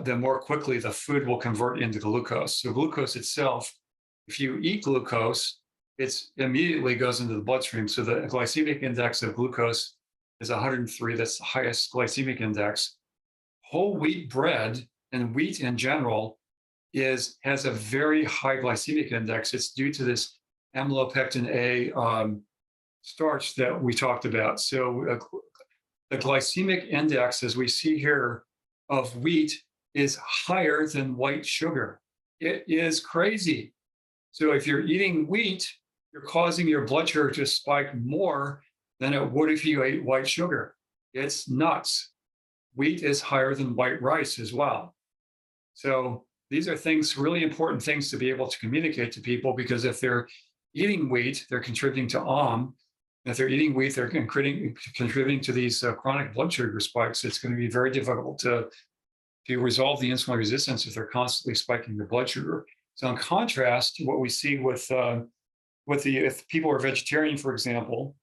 the more quickly the food will convert into glucose. So glucose itself, if you eat glucose, it immediately goes into the bloodstream. So the glycemic index of glucose is 103. That's the highest glycemic index. Whole wheat bread and wheat in general has a very high glycemic index. It's due to this amylopectin A starch that we talked about. So the glycemic index, as we see here, of wheat is higher than white sugar. It is crazy. So if you're eating wheat, you're causing your blood sugar to spike more than it would if you ate white sugar. It's nuts. Wheat is higher than white rice as well. So these are things, really important things to be able to communicate to people, because if they're eating wheat, they're contributing to if they're eating wheat, they're contributing to these chronic blood sugar spikes. It's going to be very difficult to resolve the insulin resistance if they're constantly spiking their blood sugar. So in contrast, what we see if people are vegetarian, for example,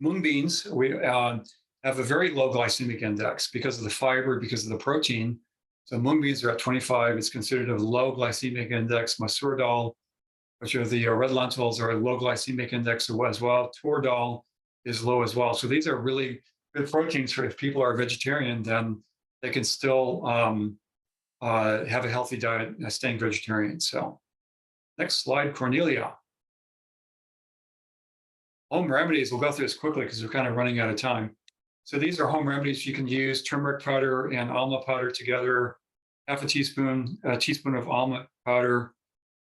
mung beans, we have a very low glycemic index because of the fiber, because of the protein. So mung beans are at 25. It's considered a low glycemic index. Masoor dal, which are the red lentils, are a low glycemic index as well. Tur dal is low as well. So these are really good proteins for if people are vegetarian, then they can still have a healthy diet staying vegetarian. So next slide, Cornelia. Home remedies, we'll go through this quickly because we're kind of running out of time. So these are home remedies you can use: turmeric powder and almond powder together, half a teaspoon of almond powder.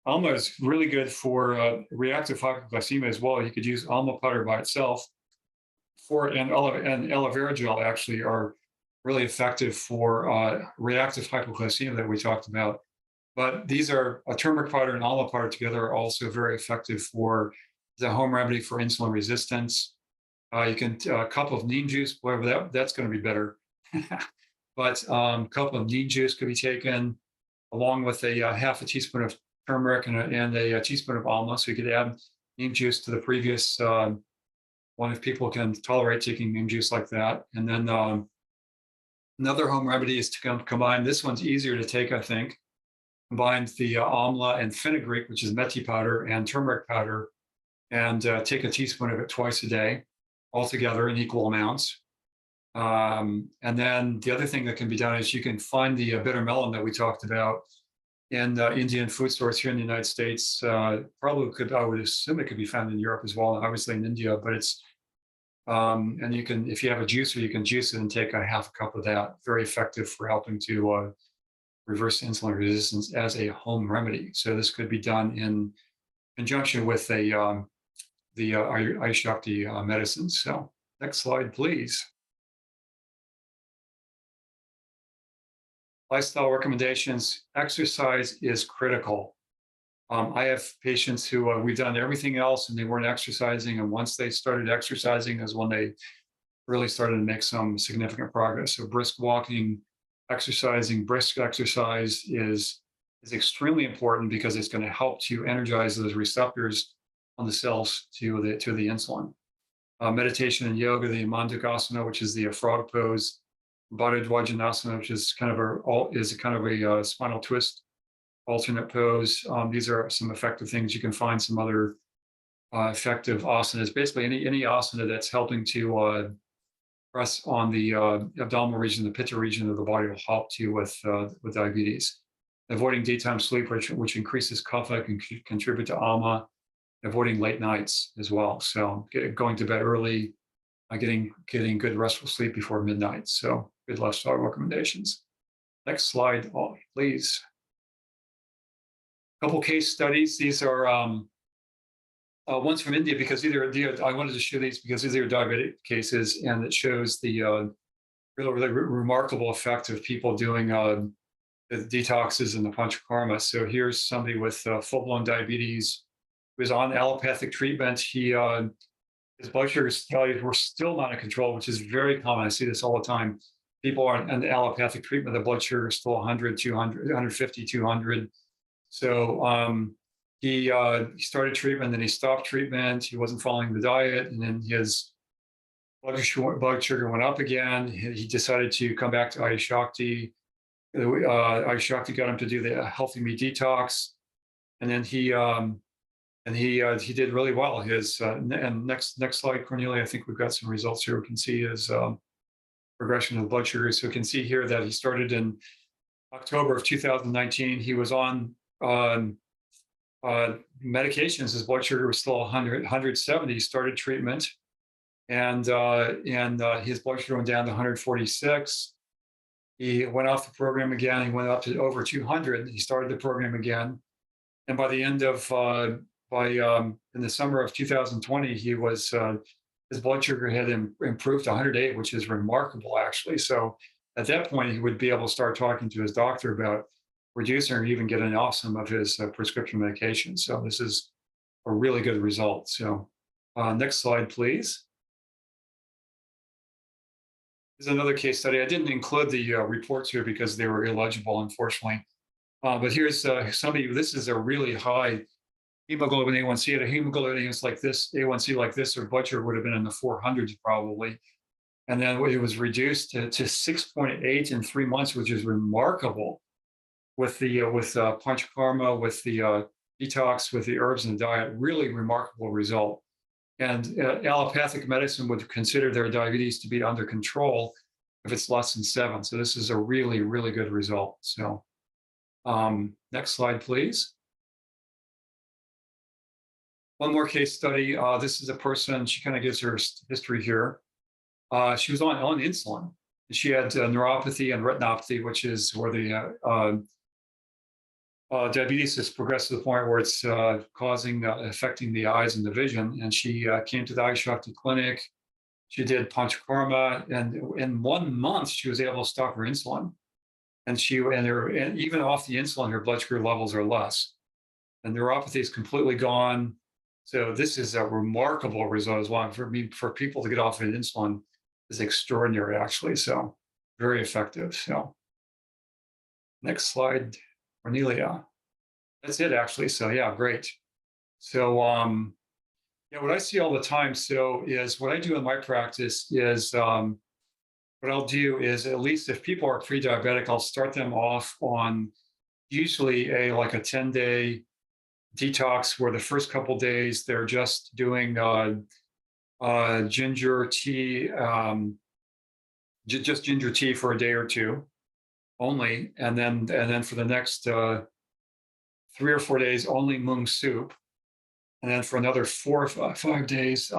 Almond is really good for reactive hypoglycemia as well. You could use almond powder by itself. And aloe vera gel actually are really effective for reactive hypoglycemia that we talked about. But these are turmeric powder and almond powder together are also very effective for the home remedy for insulin resistance. You can a cup of neem juice, whatever that's going to be better. But a cup of neem juice could be taken along with a half a teaspoon of turmeric and a teaspoon of almond. So you could add neem juice to the previous one if people can tolerate taking neem juice like that. And then another home remedy is to combine. This one's easier to take, I think. Combine the amla and fenugreek, which is methi powder, and turmeric powder, and take a teaspoon of it twice a day, all together in equal amounts. And then the other thing that can be done is you can find the bitter melon that we talked about in Indian food stores here in the United States. Probably could, I would assume it could be found in Europe as well, and obviously in India, but it's, and you can, if you have a juicer, you can juice it and take a half a cup of that. Very effective for helping to reverse insulin resistance as a home remedy. So this could be done in conjunction with the Ayurveda medicines. So next slide, please. Lifestyle recommendations. Exercise is critical. I have patients who we've done everything else and they weren't exercising. And once they started exercising is when they really started to make some significant progress. So brisk walking, exercising, brisk exercise is extremely important because it's going to help to energize those receptors on the cells to the insulin. Meditation and yoga, the Mandukasana, which is the frog pose, Baddha Dvajjanasana, which is kind of a spinal twist alternate pose. These are some effective things. You can find some other effective asanas. Basically, any asana that's helping to press on the abdominal region, the pitta region of the body, will help you with diabetes. Avoiding daytime sleep, which increases kapha, can contribute to ama. Avoiding late nights as well. So going to bed early, getting good restful sleep before midnight. So good lifestyle recommendations. Next slide, please. A couple case studies. These are one's from India because I wanted to show these because these are diabetic cases, and it shows the really remarkable effect of people doing the detoxes and the panchakarma. So here's somebody with full-blown diabetes who was on allopathic treatment. His blood sugar values were still not in control, which is very common. I see this all the time. People are on allopathic treatment, the blood sugar is still 100, 200, 150, 200. So he started treatment, then he stopped treatment. He wasn't following the diet, and then his blood sugar went up again. He decided to come back to Ayurveda. Ayurveda got him to do the healthy meat detox, and then he did really well. His and next slide, Cornelia. I think we've got some results here. We can see his progression of blood sugar. So we can see here that he started in October of 2019. He was on medications. His blood sugar was still 100, 170. He started treatment, and his blood sugar went down to 146. He went off the program again. He went up to over 200. He started the program again, and by the end of in the summer of 2020, he was his blood sugar had improved to 108, which is remarkable, actually. So at that point, he would be able to start talking to his doctor about reducing or even getting off some of his prescription medication. So this is a really good result. So next slide, please. There's another case study. I didn't include the reports here because they were illegible, unfortunately. But here's somebody, this is a really high hemoglobin A1C. At a hemoglobin A1C like this, their blood sugar would have been in the 400s probably. And then it was reduced to 6.8 in 3 months, which is remarkable with the panchakarma, with the detox, with the herbs and the diet. Really remarkable result. And allopathic medicine would consider their diabetes to be under control if it's less than 7. So this is a really, really good result. So next slide, please. One more case study. This is a person, she kind of gives her history here. She was on insulin. She had neuropathy and retinopathy, which is where the diabetes has progressed to the point where it's affecting the eyes and the vision. And she came to the Ayurveda clinic. She did panchakarma, and in 1 month she was able to stop her insulin. And even off the insulin, her blood sugar levels are less. And neuropathy is completely gone. So this is a remarkable result as well. For people to get off of insulin is extraordinary, actually. So very effective. So next slide, Cornelia. That's it, actually. So yeah, great. So yeah, what I see all the time, is what I do in my practice is what I'll do is, at least if people are pre-diabetic, I'll start them off on usually like a 10-day detox, where the first couple of days they're just doing ginger tea, just ginger tea for a day or two only, and then for the next 3 or 4 days only mung soup, and then for another 4 or 5 days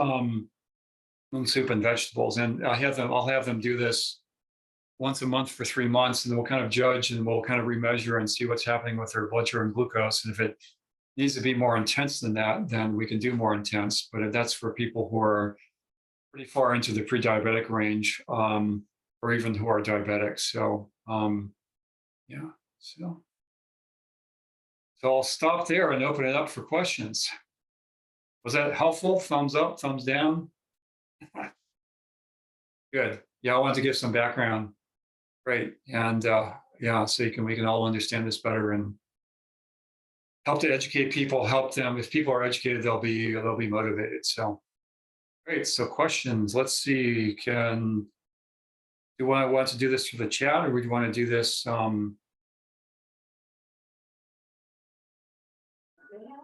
mung soup and vegetables. And I'll have them do this once a month for 3 months, and then we'll kind of judge and we'll kind of remeasure and see what's happening with their blood sugar and glucose. And if it needs to be more intense than that, then we can do more intense. But that's for people who are pretty far into the pre-diabetic range, or even who are diabetic. So yeah, so I'll stop there and open it up for questions. Was that helpful? Thumbs up, thumbs down? Good. Yeah, I wanted to give some background. Great. And yeah, so we can all understand this better and help to educate people, help them. If people are educated, they'll be motivated. So great. So questions. Let's see. Do I want to do this through the chat, or would you want to do this? How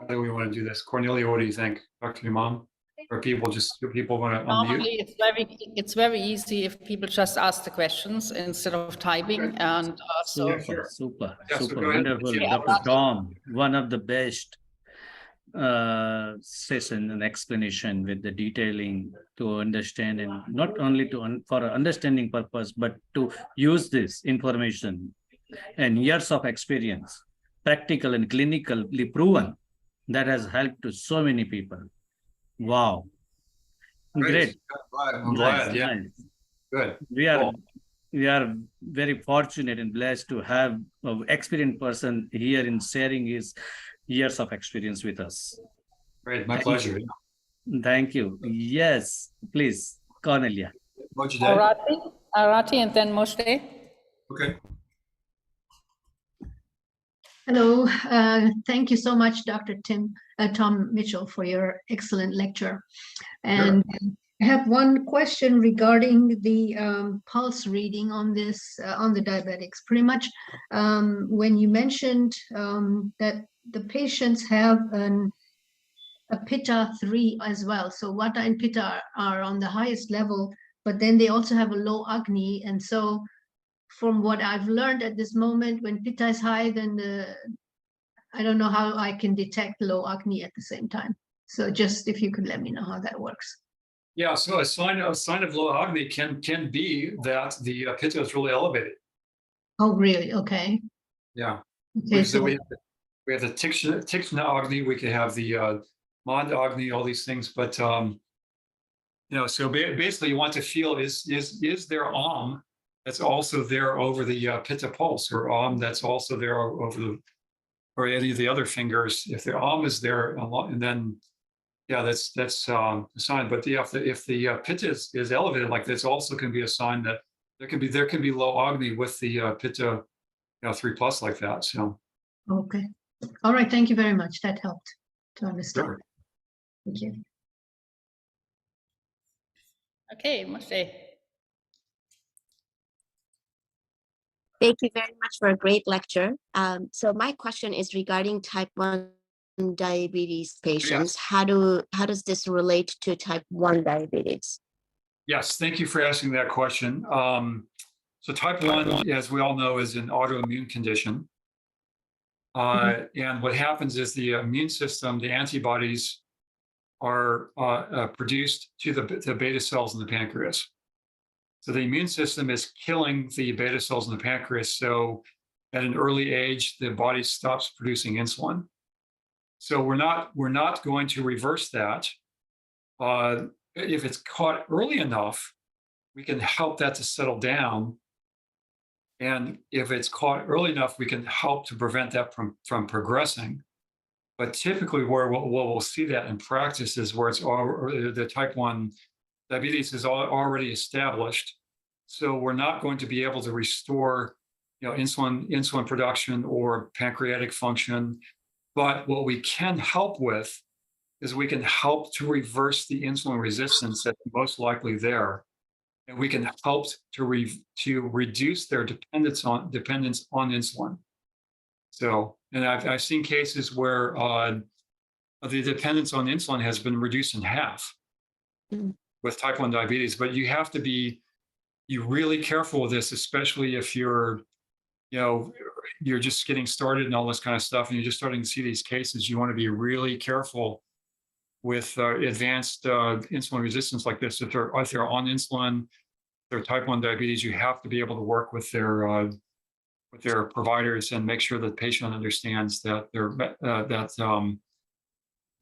do we want to do this? Cornelia, what do you think? Talk to your mom, or people want to unmute? Normally, it's very easy if people just ask the questions instead of typing, Okay. and so Super, Yeah, so super go ahead. wonderful. Yeah. Dr. Tom, one of the best session and explanation with the detailing to understand, and not only for understanding purpose, but to use this information and years of experience, practical and clinically proven, that has helped to so many people. Wow. Great. I'm Nice, glad. Yeah, nice. good. We are Cool. we are very fortunate and blessed to have an experienced person here in sharing his years of experience with us. Great, my Thank pleasure. you. Thank you. Yes, please, Cornelia. What'd you do? Arati, and then Moshe. Okay. Hello, thank you so much, Dr. Tom Mitchell, for your excellent lecture. And I have one question regarding the pulse reading on this, on the diabetics. Pretty much when you mentioned that the patients have a Pitta 3 as well. So Vata and Pitta are on the highest level, but then they also have a low Agni. And so from what I've learned at this moment, when Pitta is high, then I don't know how I can detect low Agni at the same time. So just if you could let me know how that works. Yeah, so a sign of low Agni can be that the Pitta is really elevated. Oh, really? Okay. Yeah. Okay. So we have the Tikshna Agni, we could have the Manda Agni, all these things, but so basically you want to feel is there Om that's also there over the Pitta pulse, or Om that's also there over the, or any of the other fingers. If the Om is there, and then that's a sign. But if the Pitta is elevated like this, also can be a sign that there can be low Agni with the Pitta 3+ like that. So okay. All right. Thank you very much. That helped to understand. sure. Thank you. Okay, Moshe. Thank you very much for a great lecture. So my question is regarding type 1 diabetes patients. Yes. How does this relate to type 1 diabetes? Yes, thank you for asking that question. So type 1, as we all know, is an autoimmune condition. And what happens is the immune system, the antibodies are produced to the beta cells in the pancreas. So the immune system is killing the beta cells in the pancreas. So at an early age, the body stops producing insulin. So we're not going to reverse that. If it's caught early enough, we can help that to settle down. And if it's caught early enough, we can help to prevent that from progressing. But typically where we'll see that in practice is where it's the type 1 diabetes is already established. So we're not going to be able to restore insulin production or pancreatic function. But what we can help with is we can help to reverse the insulin resistance that's most likely there. And we can help to reduce their dependence on insulin. So, and I've seen cases where the dependence on insulin has been reduced in half with type 1 diabetes. But you have to be really careful with this, especially if you're just getting started and all this kind of stuff, and you're just starting to see these cases. You want to be really careful with advanced insulin resistance like this. If they're on insulin, they're type 1 diabetes, you have to be able to work with their providers and make sure that the patient understands that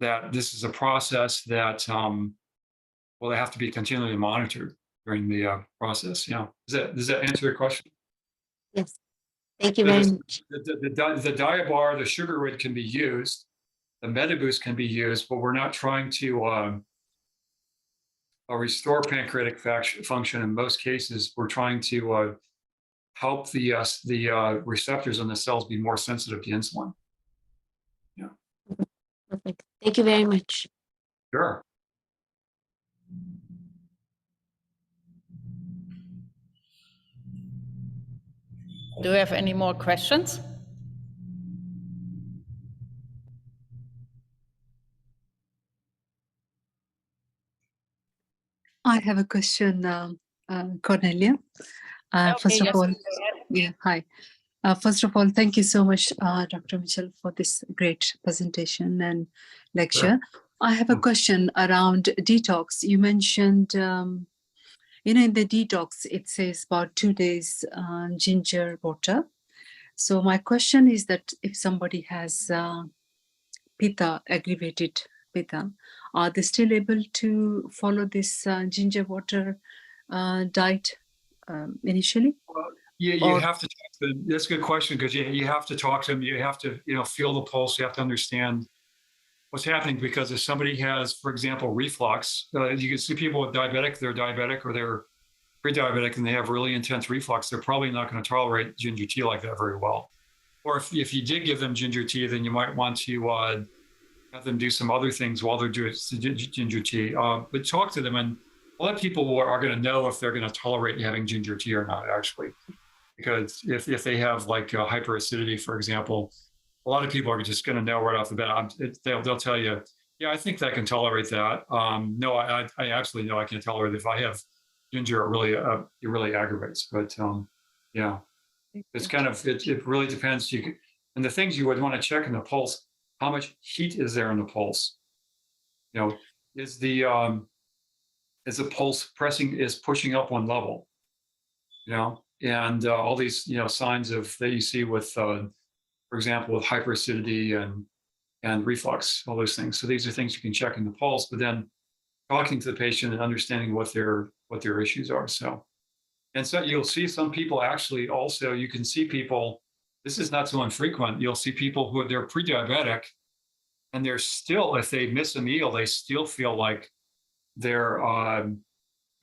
that this is a process that they have to be continually monitored during the process. Yeah, does that answer your question? Yes, thank you very much. The Diabar, the sugar can be used, the MetaBoost can be used, but we're not trying to restore pancreatic function. In most cases, we're trying to help the receptors on the cells be more sensitive to insulin. Yeah. Perfect. Thank you very much. Sure. Do you have any more questions? I have a question, Cornelia. First Okay, of yes, all, go ahead. yeah, hi. First of all, thank you so much, Dr. Mitchell, for this great presentation and lecture. I have a question around detox. You mentioned, in the detox, it says about 2 days ginger water. So my question is that if somebody has pitta, aggravated pitta, are they still able to follow this ginger water diet initially? Well, you Or- have to talk to them. That's a good question, because you have to talk to them. You have to, feel the pulse. You have to understand what's happening, because if somebody has, for example, reflux, you can see people with they're diabetic or they're pre-diabetic and they have really intense reflux. They're probably not going to tolerate ginger tea like that very well. Or if you did give them ginger tea, then you might want to have them do some other things while they're doing ginger tea. But talk to them, and a lot of people are going to know if they're going to tolerate having ginger tea or not, actually. Because if they have like hyperacidity, for example, a lot of people are just going to know right off the bat. They'll tell you, yeah, I think I can tolerate that. No, I absolutely know I can tolerate it. If I have ginger, it really aggravates. But yeah, it's kind of, it really depends. And the things you would want to check in the pulse, how much heat is there in the pulse? Is the pulse pushing up one level? And all these signs that you see with, for example, with hyperacidity and reflux, all those things. So these are things you can check in the pulse, but then talking to the patient and understanding what their issues are. And so you'll see some people actually also, you can see people, this is not so infrequent, you'll see people who they're pre-diabetic and they're still, if they miss a meal, they still feel like their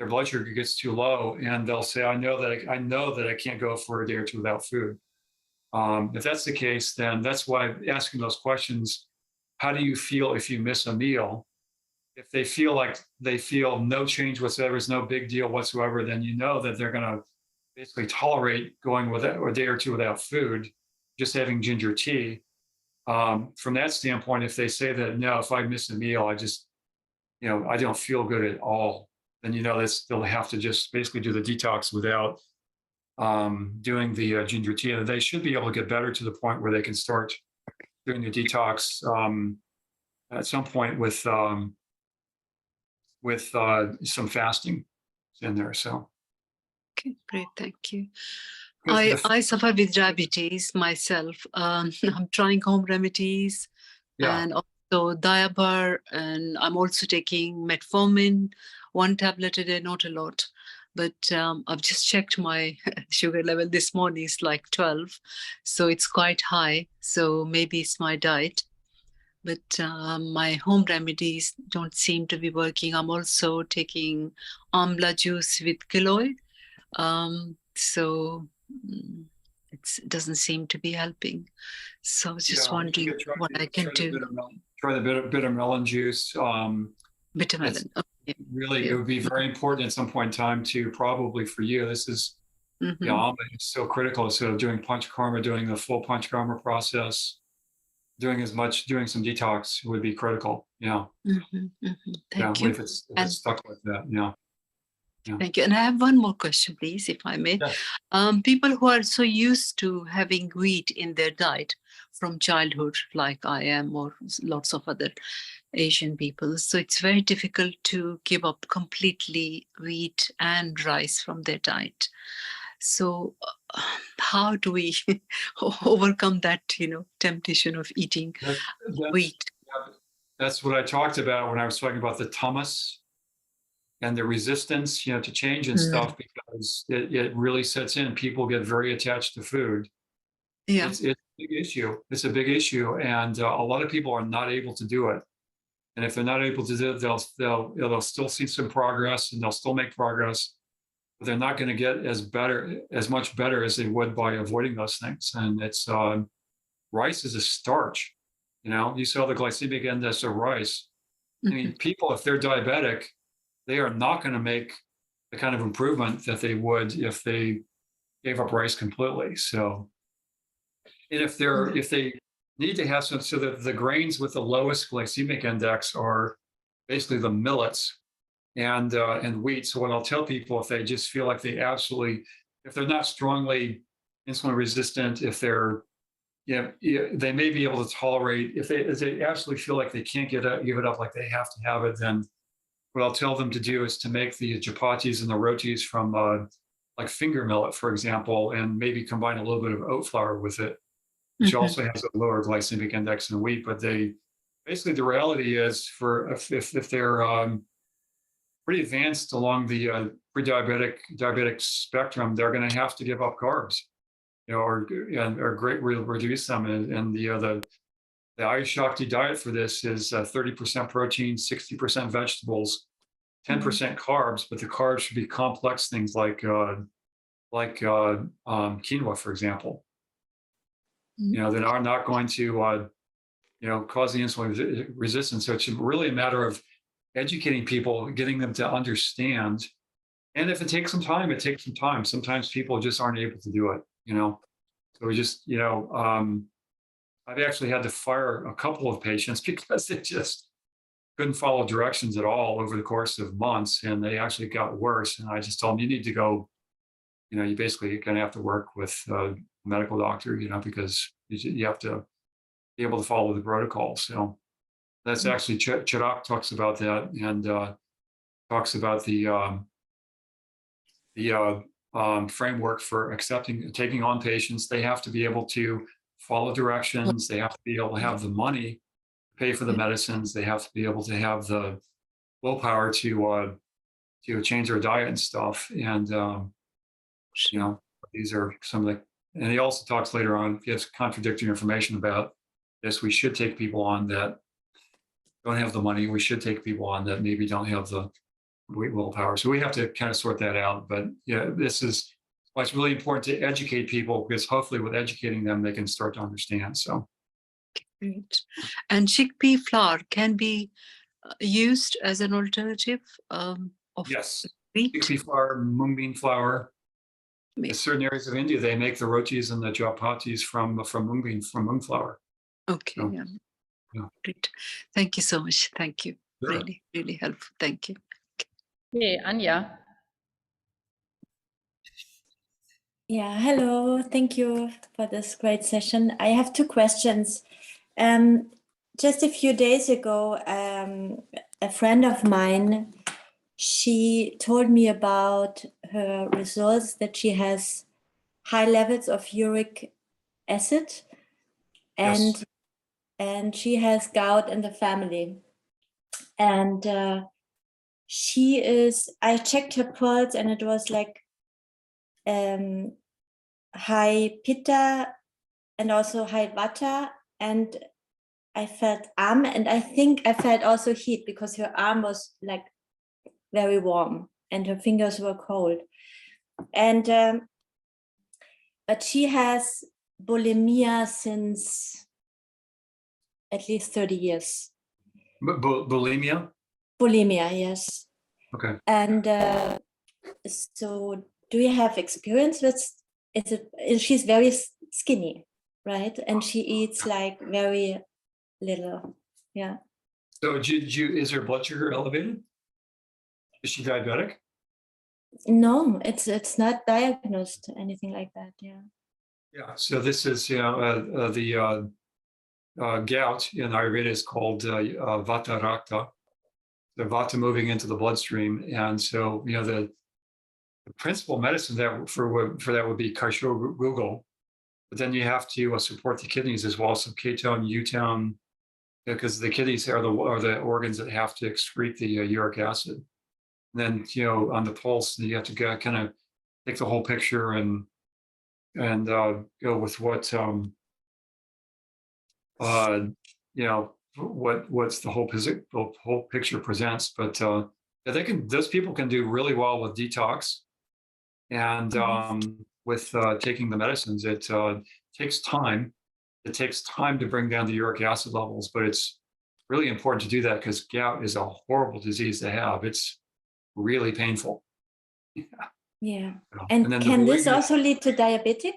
blood sugar gets too low, and they'll say, I know that I can't go for a day or two without food. If that's the case, then that's why asking those questions, how do you feel if you miss a meal? If they feel no change whatsoever, is no big deal whatsoever, then you know that they're going to basically tolerate going with a day or two without food, just having ginger tea. From that standpoint, if they say that, no, if I miss a meal, I just, I don't feel good at all, then they'll have to just basically do the detox without doing the ginger tea. And they should be able to get better to the point where they can start doing the detox at some point with some fasting in there. So. Okay, great, thank you. Because I suffer with diabetes myself. I'm trying home remedies and also diabar, and I'm also taking metformin, 1 tablet a day, not a lot. But I've just checked my sugar level this morning, it's like 12. So it's quite high. So maybe it's my diet. But my home remedies don't seem to be working. I'm also taking amla juice with giloy. So it doesn't seem to be helping. So I was just wondering what I can do. Try the bitter melon juice. Bitter melon. Okay. Really, it would be very important at some point in time to probably for you. This is, almond is so critical. So doing panchakarma, doing the full panchakarma process, doing some detox would be critical. Yeah. Thank you. If it's stuck like that. Yeah. Thank you. And I have one more question, please, if I may. Yeah. People who are so used to having wheat in their diet from childhood, like I am, or lots of other Asian people, so it's very difficult to give up completely wheat and rice from their diet. So how do we overcome that, temptation of eating wheat? That's what I talked about when I was talking about the tamas and the resistance, to change and stuff, because it really sets in. People get very attached to food. Yeah, it's a big issue. It's a big issue, and a lot of people are not able to do it. And if they're not able to do it, they'll still see some progress, and they'll still make progress, but they're not going to get as much better as they would by avoiding those things. And it's rice is a starch. You saw the glycemic index of rice. I mean, people, if they're diabetic, they are not going to make the kind of improvement that they would if they gave up rice completely. So, and if they need to have some, so that the grains with the lowest glycemic index are basically the millets and wheat. So what I'll tell people, if they just feel like they absolutely, if they're not strongly insulin resistant, if they're, they may be able to tolerate, if they absolutely feel like they can't give it up, like they have to have it, then what I'll tell them to do is to make the chapatis and the rotis from like finger millet, for example, and maybe combine a little bit of oat flour with it, which also has a lower glycemic index than wheat. But they basically, the reality is, for if they're pretty advanced along the diabetic spectrum, they're going to have to give up carbs, or greatly reduce them. And the Ayush Shakti diet for this is 30% protein, 60% vegetables, 10% carbs, but the carbs should be complex things like quinoa, for example. That are not going to cause the insulin resistance. So it's really a matter of educating people, getting them to understand. And if it takes some time, it takes some time. Sometimes people just aren't able to do it. So we just, I've actually had to fire a couple of patients because they just couldn't follow directions at all over the course of months, and they actually got worse. And I just told them, you need to go, you basically going to have to work with a medical doctor, because you have to be able to follow the protocol. So that's actually, Chirac talks about that, and talks about the framework for taking on patients. They have to be able to follow directions. They have to be able to have the money to pay for the medicines. They have to be able to have the willpower to change their diet and stuff. And these are some of the. And he also talks later on, gives contradictory information about this. We should take people on that don't have the money. We should take people on that maybe don't have the willpower. So we have to kind of sort that out. But this is why it's really important to educate people, because hopefully with educating them, they can start to understand. So. Great. And chickpea flour can be used as an alternative of Yes. wheat? Chickpea flour, mung bean flour. In certain areas of India, they make the rotis and the chapatis from mung flour. Okay. So, yeah. Great. Thank you so much. Thank you. Sure. Really, really helpful. Thank you. Okay, Anja. Yeah, hello. Thank you for this great session. I have two questions. Just a few days ago, a friend of mine, she told me about her results, that she has high levels of uric acid, and Yes. and she has gout in the family. And I checked her pulse, and it was like high pitta and also high vata, and I felt and I think I felt also heat, because her arm was like very warm and her fingers were cold. And but she has bulimia since at least 30 years. Bulimia? Bulimia, yes. Okay. And so do you have experience with she's very skinny, right? And she eats like very little. Yeah. So is her blood sugar elevated? Is she diabetic? No, it's not diagnosed anything like that. Yeah. Yeah. So this is the gout in Ayurveda is called vata rakta, the vata moving into the bloodstream, and so the principal medicine for that would be kaishogugal, but then you have to support the kidneys as well. So ketone, utone, because the kidneys are the organs that have to excrete the uric acid. And then on the pulse, you have to kind of take the whole picture and go with what what's the whole picture presents. But those people can do really well with detox and with taking the medicines. It takes time. It takes time to bring down the uric acid levels, but it's really important to do that because gout is a horrible disease to have. It's really painful. Yeah. Yeah. And And then the can this malignant- also lead to diabetic?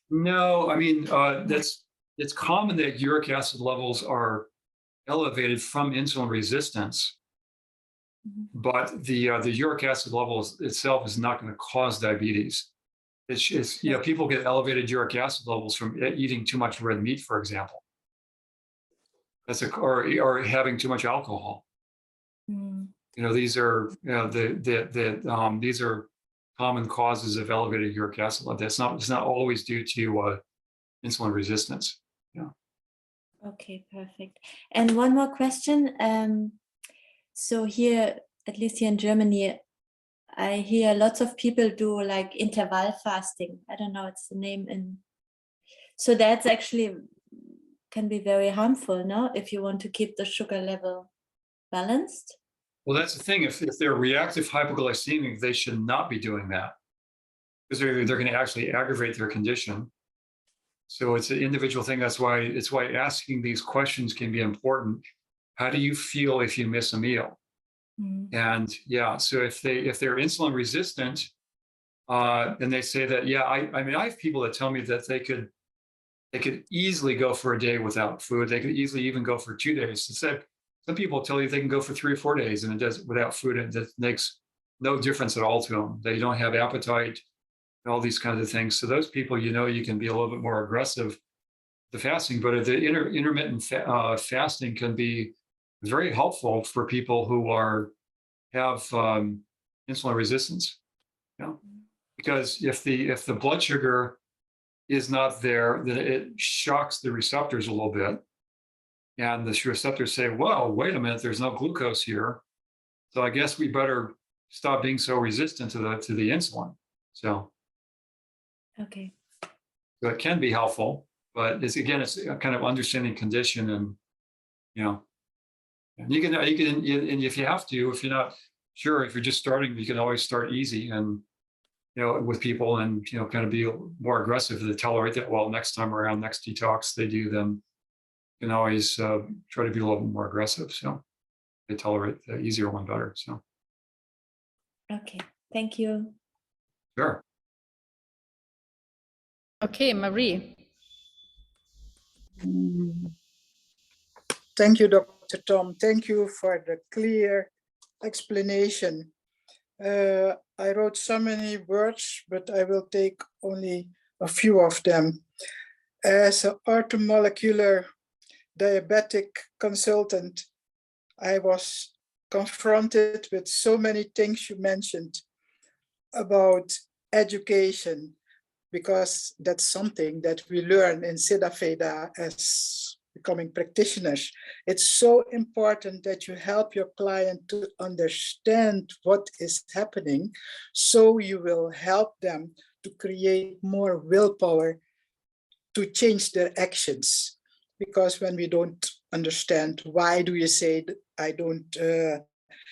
No, I mean, it's common that uric acid levels are elevated from insulin resistance, Mhm. but the uric acid levels itself is not going to cause diabetes. It's people get elevated uric acid levels from eating too much red meat, for example. Or having too much alcohol. Mm. These are these are common causes of elevated uric acid level. It's not always due to insulin resistance. Yeah. Okay, perfect. And one more question. So here, at least here in Germany, I hear lots of people do like interval fasting. I don't know, it's the name in. So that's actually can be very harmful, no? If you want to keep the sugar level balanced. Well, that's the thing. If they're reactive hypoglycemic, they should not be doing that because they're going to actually aggravate their condition. So it's an individual thing. It's why asking these questions can be important. How do you feel if you miss a meal? Mm. And yeah, so if they're insulin resistant, and they say that, yeah, I mean, I have people that tell me that they could easily go for a day without food. They could easily even go for 2 days. Instead, some people tell you they can go for 3 or 4 days and it does without food, and that makes no difference at all to them. They don't have appetite, and all these kinds of things. So those people, you can be a little bit more aggressive the fasting, but the intermittent fasting can be very helpful for people who have insulin resistance. Because if the blood sugar is not there, then it shocks the receptors a little bit, and the receptors say, "Well, wait a minute, there's no glucose here, so I guess we better stop being so resistant to the insulin." So Okay. it can be helpful, but it's a kind of understanding condition, and and you can, and if you have to, if you're not sure, if you're just starting, you can always start easy and with people, and kind of be more aggressive to tolerate that. Well, next time around, next detox they do, then you can always try to be a little bit more aggressive, so they tolerate the easier one better. So Okay. Thank you. sure. Okay, Marie. Thank you, Dr. Tom. Thank you for the clear explanation. I wrote so many words, but I will take only a few of them. As an orthomolecular diabetic consultant, I was confronted with so many things you mentioned about education, because that's something that we learn in Siddha Veda as becoming practitioners. It's so important that you help your client to understand what is happening, so you will help them to create more willpower to change their actions. Because when we don't understand, why do you say that I don't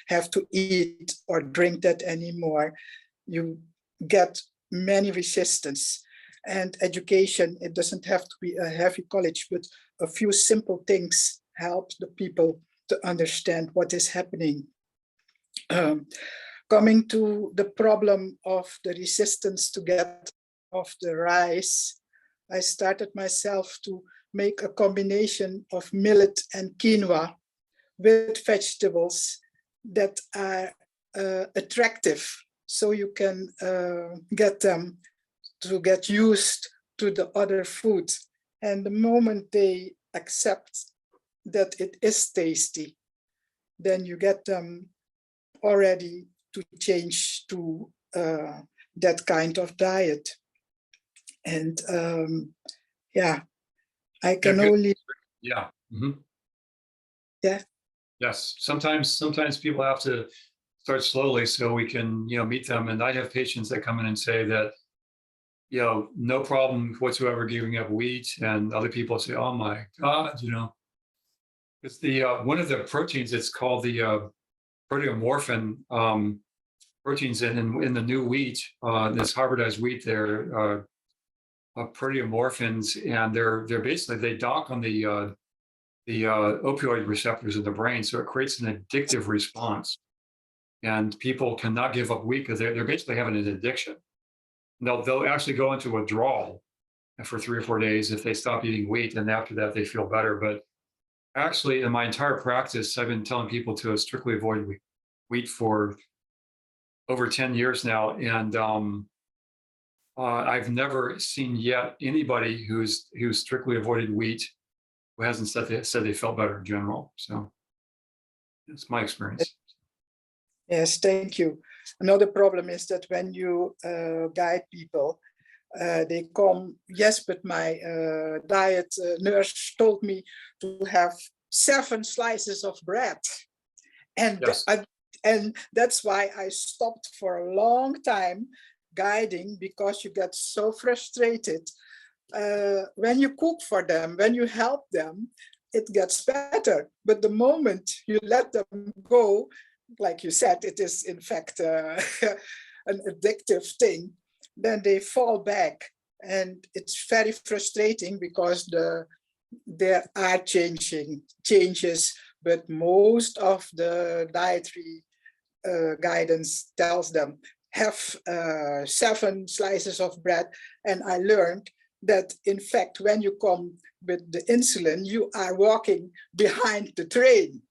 have to eat or drink that anymore, you get many resistance. And education, it doesn't have to be a heavy college, but a few simple things help the people to understand what is happening. Coming to the problem of the resistance to get off the rice, I started myself to make a combination of millet and quinoa with vegetables that are attractive, so you can get them to get used to the other food. And the moment they accept that it is tasty, then you get them already to change to that kind of diet. And yeah, I can only. Yeah. Mm-hmm. Yeah. Yes. Sometimes people have to start slowly so we can, meet them. And I have patients that come in and say that, no problem whatsoever giving up wheat, and other people say, "Oh my God," it's the one of the proteins. It's called the proteomorphin proteins in the new wheat, this hybridized wheat. They're proteomorphins, and they're basically, they dock on the opioid receptors in the brain, so it creates an addictive response. And people cannot give up wheat because they're basically having an addiction. They'll actually go into withdrawal for 3 or 4 days if they stop eating wheat, and after that they feel better. But actually, in my entire practice, I've been telling people to strictly avoid wheat for over 10 years now, and I've never seen yet anybody who's strictly avoided wheat who hasn't said they felt better in general. So it's my experience. Yes, thank you. Another problem is that when you guide people, they come, yes, but my diet nurse told me to have 7 slices of bread. And, Yes. and that's why I stopped for a long time guiding, because you get so frustrated. When you cook for them, when you help them, it gets better. But the moment you let them go, like you said, it is in fact an addictive thing, then they fall back. And it's very frustrating because there are changes, but most of the dietary guidance tells them have 7 slices of bread. And I learned that in fact, when you come with the insulin, you are walking behind the train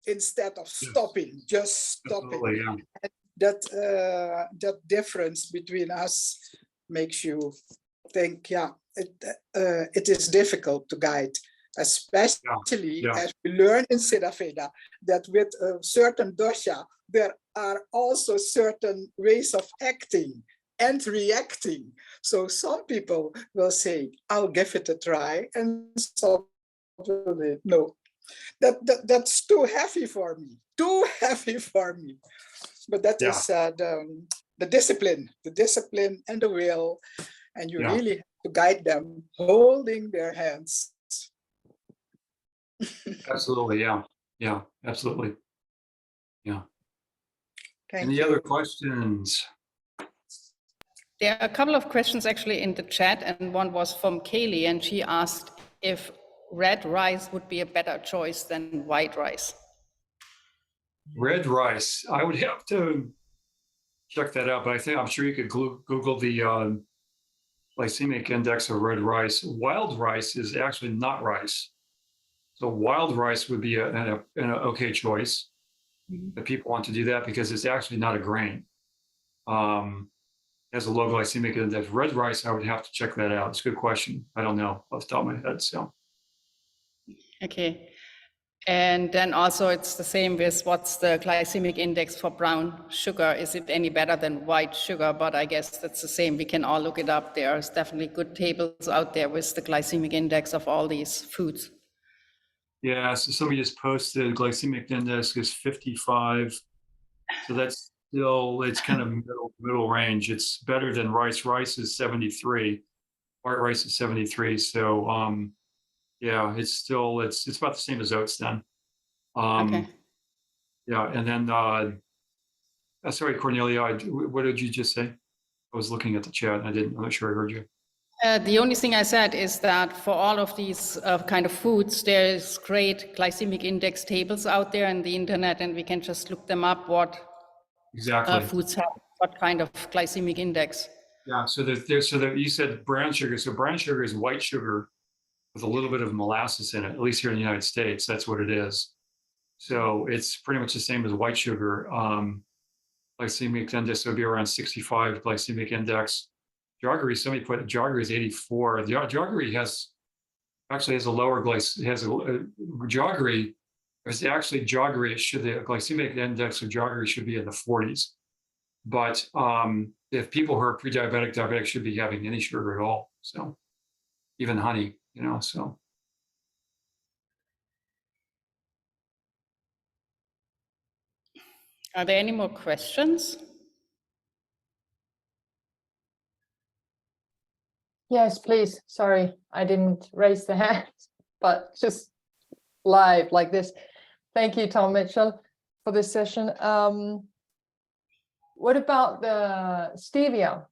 instead of stopping, just stopping. Yeah. That difference between us makes you think, yeah, it is difficult to guide, especially as we learn in Siddha Veda that with a certain dosha, there are also certain ways of acting and reacting. So some people will say, I'll give it a try, and some will say, no, that's too heavy for me, But that is the discipline and the will, and you really have to guide them, holding their hands. Absolutely, yeah, absolutely, yeah. Thank Any you. other questions? There are a couple of questions actually in the chat, and one was from Kaylee, and she asked if red rice would be a better choice than white rice. Red rice, I would have to check that out, but I'm sure you could Google the glycemic index of red rice. Wild rice is actually not rice. So wild rice would be an okay choice. But people want to do that because it's actually not a grain. Has a low glycemic index. Red rice, I would have to check that out. It's a good question. I don't know off the top of my head. So. Okay. And then also it's the same with what's the glycemic index for brown sugar? Is it any better than white sugar? But I guess that's the same. We can all look it up. There's definitely good tables out there with the glycemic index of all these foods. Yeah, so somebody just posted glycemic index is 55. So that's still, it's kind of middle range. It's better than rice. Rice is 73. White rice is 73. So yeah, it's about the same as oats then. Okay. Yeah, and then sorry, Cornelia, what did you just say? I was looking at the chat. I'm not sure I heard you. The only thing I said is that for all of these kind of foods, there's great glycemic index tables out there on the internet, and we can just look them up what foods have what kind of glycemic index. Yeah, so you said brown sugar. So brown sugar is white sugar with a little bit of molasses in it, at least here in the United States, that's what it is. So it's pretty much the same as white sugar. Glycemic index would be around 65 glycemic index. Jaggery, somebody put jaggery is 84. The jaggery actually has a lower jaggery. It's actually jaggery. The glycemic index of jaggery should be in the 40s. But if people who are pre-diabetic, diabetic should be having any sugar at all. So even honey, so. Are there any more questions? Yes, please. Sorry, I didn't raise the hand, but just live like this. Thank you, Tom Mitchell, for this session. What about the stevia?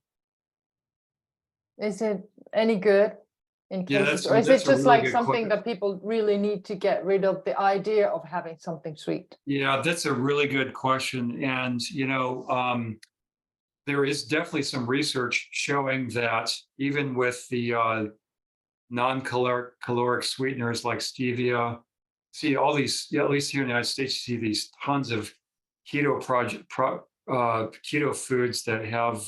Is it any good? in Yeah, cases, that's- or is it that's a just really like good something question. that people really need to get rid of the idea of having something sweet? Yeah, that's a really good question. And, there is definitely some research showing that even with the non-caloric sweeteners like stevia, see all these, at least here in the United States, you see these tons of keto keto foods that have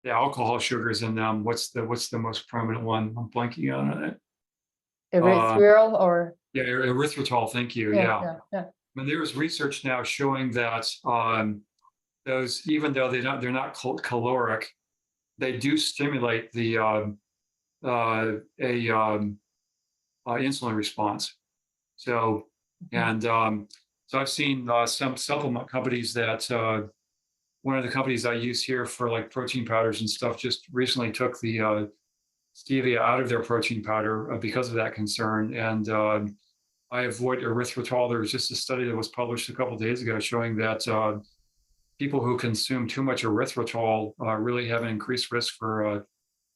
the alcohol sugars in them. What's the most prominent one? I'm blanking on it. Erythritol or Yeah, erythritol. Thank you. Yeah. yeah. And there's research now showing that those, even though they're not caloric, they do stimulate the insulin response. So, and so I've seen some supplement companies that one of the companies I use here for like protein powders and stuff just recently took the stevia out of their protein powder because of that concern. And I avoid erythritol. There was just a study that was published a couple of days ago showing that people who consume too much erythritol really have an increased risk for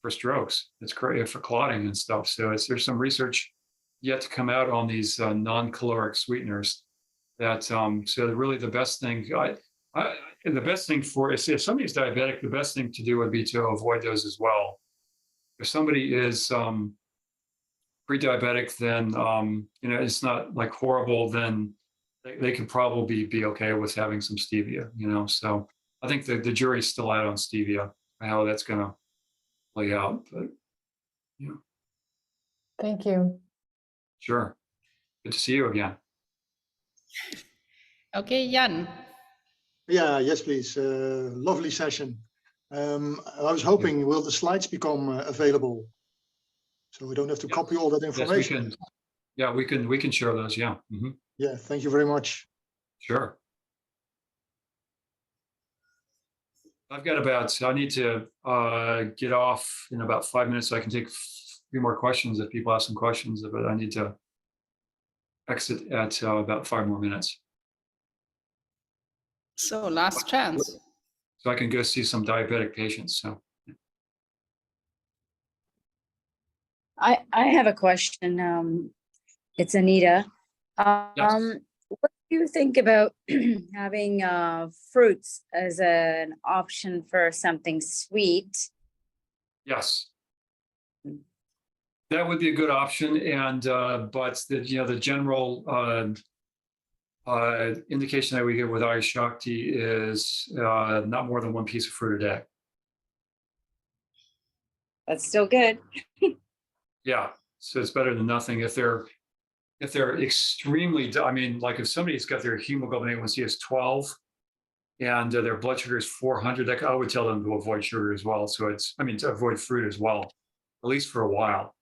strokes. It's great for clotting and stuff. So there's some research yet to come out on these non-caloric sweeteners. That so really the best thing. The best thing for if somebody's diabetic, the best thing to do would be to avoid those as well. If somebody is pre-diabetic, then it's not like horrible. Then they could probably be okay with having some stevia. So I think the jury's still out on stevia, how that's going to play out. But Thank you. sure, good to see you again. Okay, Jan. Yeah, yes, please. Lovely session. I was hoping, will the slides become available so we don't have to copy all that information? Yes, we can. Yeah, we can share those. Yeah. Mm-hmm. Yeah, thank you very much. Sure. I've got I need to get off in about 5 minutes so I can take a few more questions if people have some questions, but I need to exit at about 5 more minutes. So last chance. So I can go see some diabetic patients. So I have a question. It's Anita. yes. What do you think about having fruits as an option for something sweet? Yes. That would be a good option, and but the general indication that we get with Ayurveda Shakti is not more than one piece of fruit a day. That's still good. Yeah, so it's better than nothing. If they're extremely, like if somebody's got their hemoglobin A1C is 12 and their blood sugar is 400, I would tell them to avoid sugar as well. So to avoid fruit as well, at least for a while.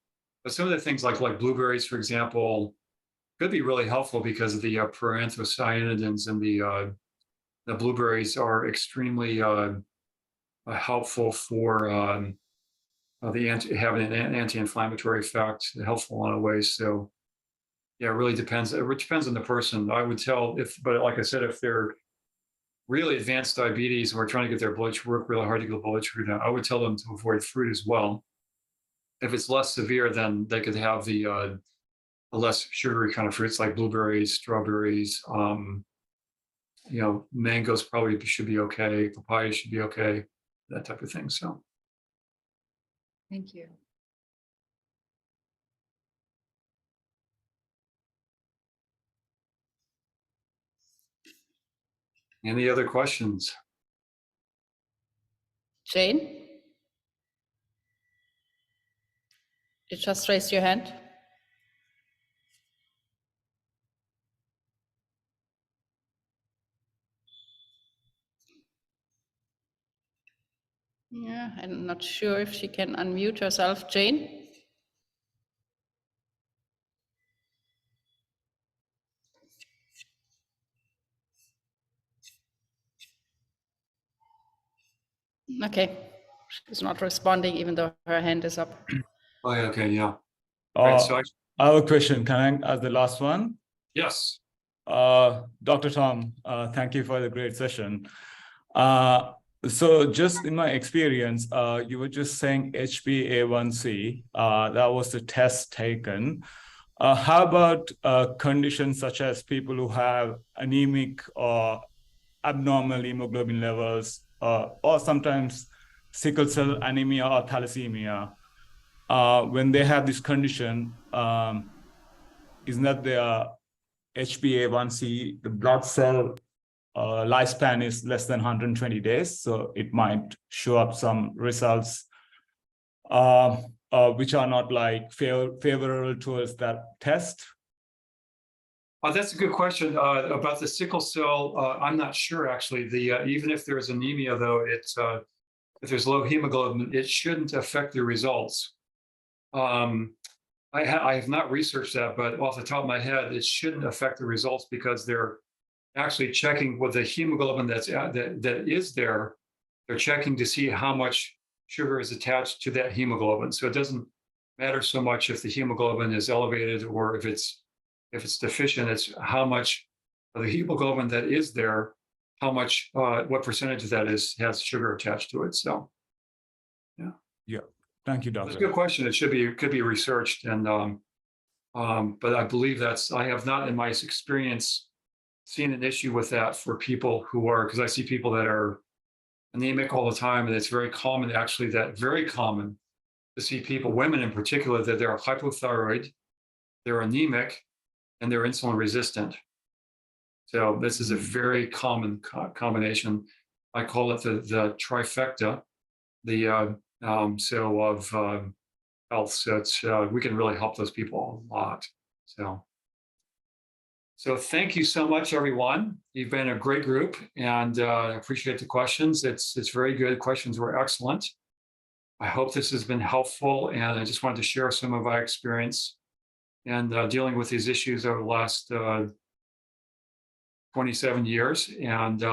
But some of the things like blueberries, for example, could be really helpful because of the proanthocyanidins in the blueberries are extremely helpful for having an anti-inflammatory effect, helpful in a lot of ways. So yeah, it really depends. It depends on the person. I would tell but like I said, if they're really advanced diabetes and we're trying to get their blood sugar, work really hard to get the blood sugar down, I would tell them to avoid fruit as well. If it's less severe, then they could have the less sugary kind of fruits like blueberries, strawberries, mangoes probably should be okay. Papaya should be okay, that type of thing. So. Thank you. Any other questions? Jane? You just raised your hand. Yeah, I'm not sure if she can unmute herself. Jane? Okay, she's not responding even though her hand is up. Oh, yeah, okay, yeah. Right, so I have a question. Can I ask the last one? yes. Dr. Tom, thank you for the great session. So just in my experience, you were just saying HbA1c, that was the test taken. How about conditions such as people who have anemic or abnormal hemoglobin levels, or sometimes sickle cell anemia or thalassemia? When they have this condition, isn't that their HbA1c, the blood cell lifespan is less than 120 days, so it might show up some results which are not like favorable towards that test? That's a good question about the sickle cell. I'm not sure actually. Even if there's anemia, though, if there's low hemoglobin, it shouldn't affect the results. I have not researched that, but off the top of my head, it shouldn't affect the results because they're actually checking with the hemoglobin that is there. They're checking to see how much sugar is attached to that hemoglobin. So it doesn't matter so much if the hemoglobin is elevated or if it's deficient. It's how much of the hemoglobin that is there, how much, what percentage of that has sugar attached to it. So, yeah. Yeah. Thank you, doctor. That's a good question. It could be researched, and but I believe I have not in my experience seen an issue with that for people who are, because I see people that are anemic all the time, and it's very common to see people, women in particular, that they're hypothyroid, they're anemic, and they're insulin resistant. So this is a very common combination. I call it the trifecta, of health. So it's we can really help those people a lot. So thank you so much, everyone. You've been a great group, and I appreciate the questions. It's very good. Questions were excellent. I hope this has been helpful, and I just wanted to share some of my experience and dealing with these issues over the last 27 years. And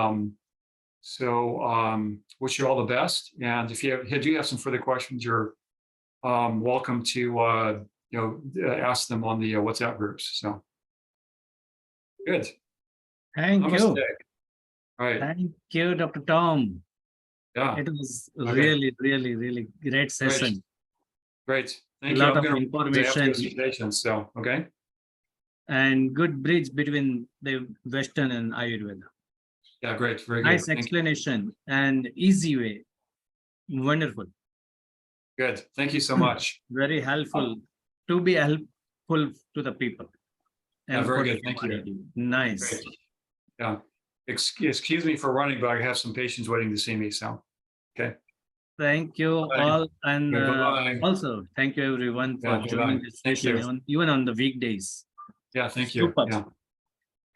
wish you all the best. And if you do have some further questions, you're welcome to ask them on the WhatsApp groups. So good. Thank Namaste. you. All right. Thank you, Dr. Tom. Yeah. It was Okay. really, really, really great session. Great. Thank A you. lot I'm of going to information some patients. So okay. and good bridge between the Western and Ayurveda. Yeah, great. Very good. Nice Thank you. explanation and easy way. Wonderful. Good. Thank you so much. Very helpful to be helpful to the people. Yeah, very for good. the Thank you. community. Nice. Great. Yeah. Excuse me for running, but I have some patients waiting to see me. So, okay. Thank you Bye. all, and Okay, bye-bye. also thank you everyone for Yeah, joining bye-bye. this Thank session, you. even on the weekdays. Yeah, thank you. Super. Yeah.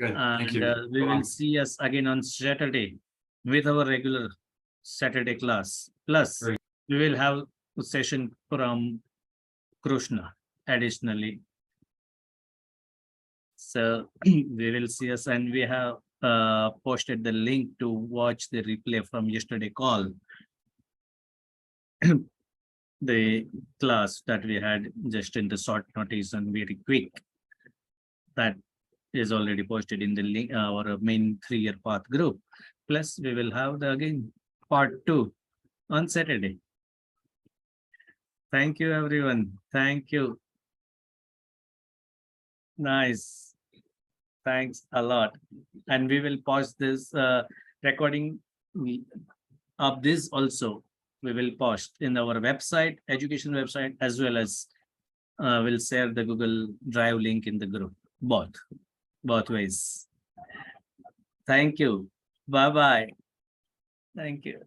Good. Thank you. And we Bye. will see us again on Saturday with our regular Saturday class. Plus, Great. we will have a session from Krishna additionally. So we will see us, and we have posted the link to watch the replay from yesterday call. The class that we had just in the short notice and very quick. That is already posted in the link, our main 3-year path group. Plus, we will have again part 2 on Saturday. Thank you, everyone. Thank you. Nice. Thanks a lot. And we will post this recording of this also. We will post in our website, education website, as well as we'll share the Google Drive link in the group. Both ways. Thank you. Bye-bye. Thank you.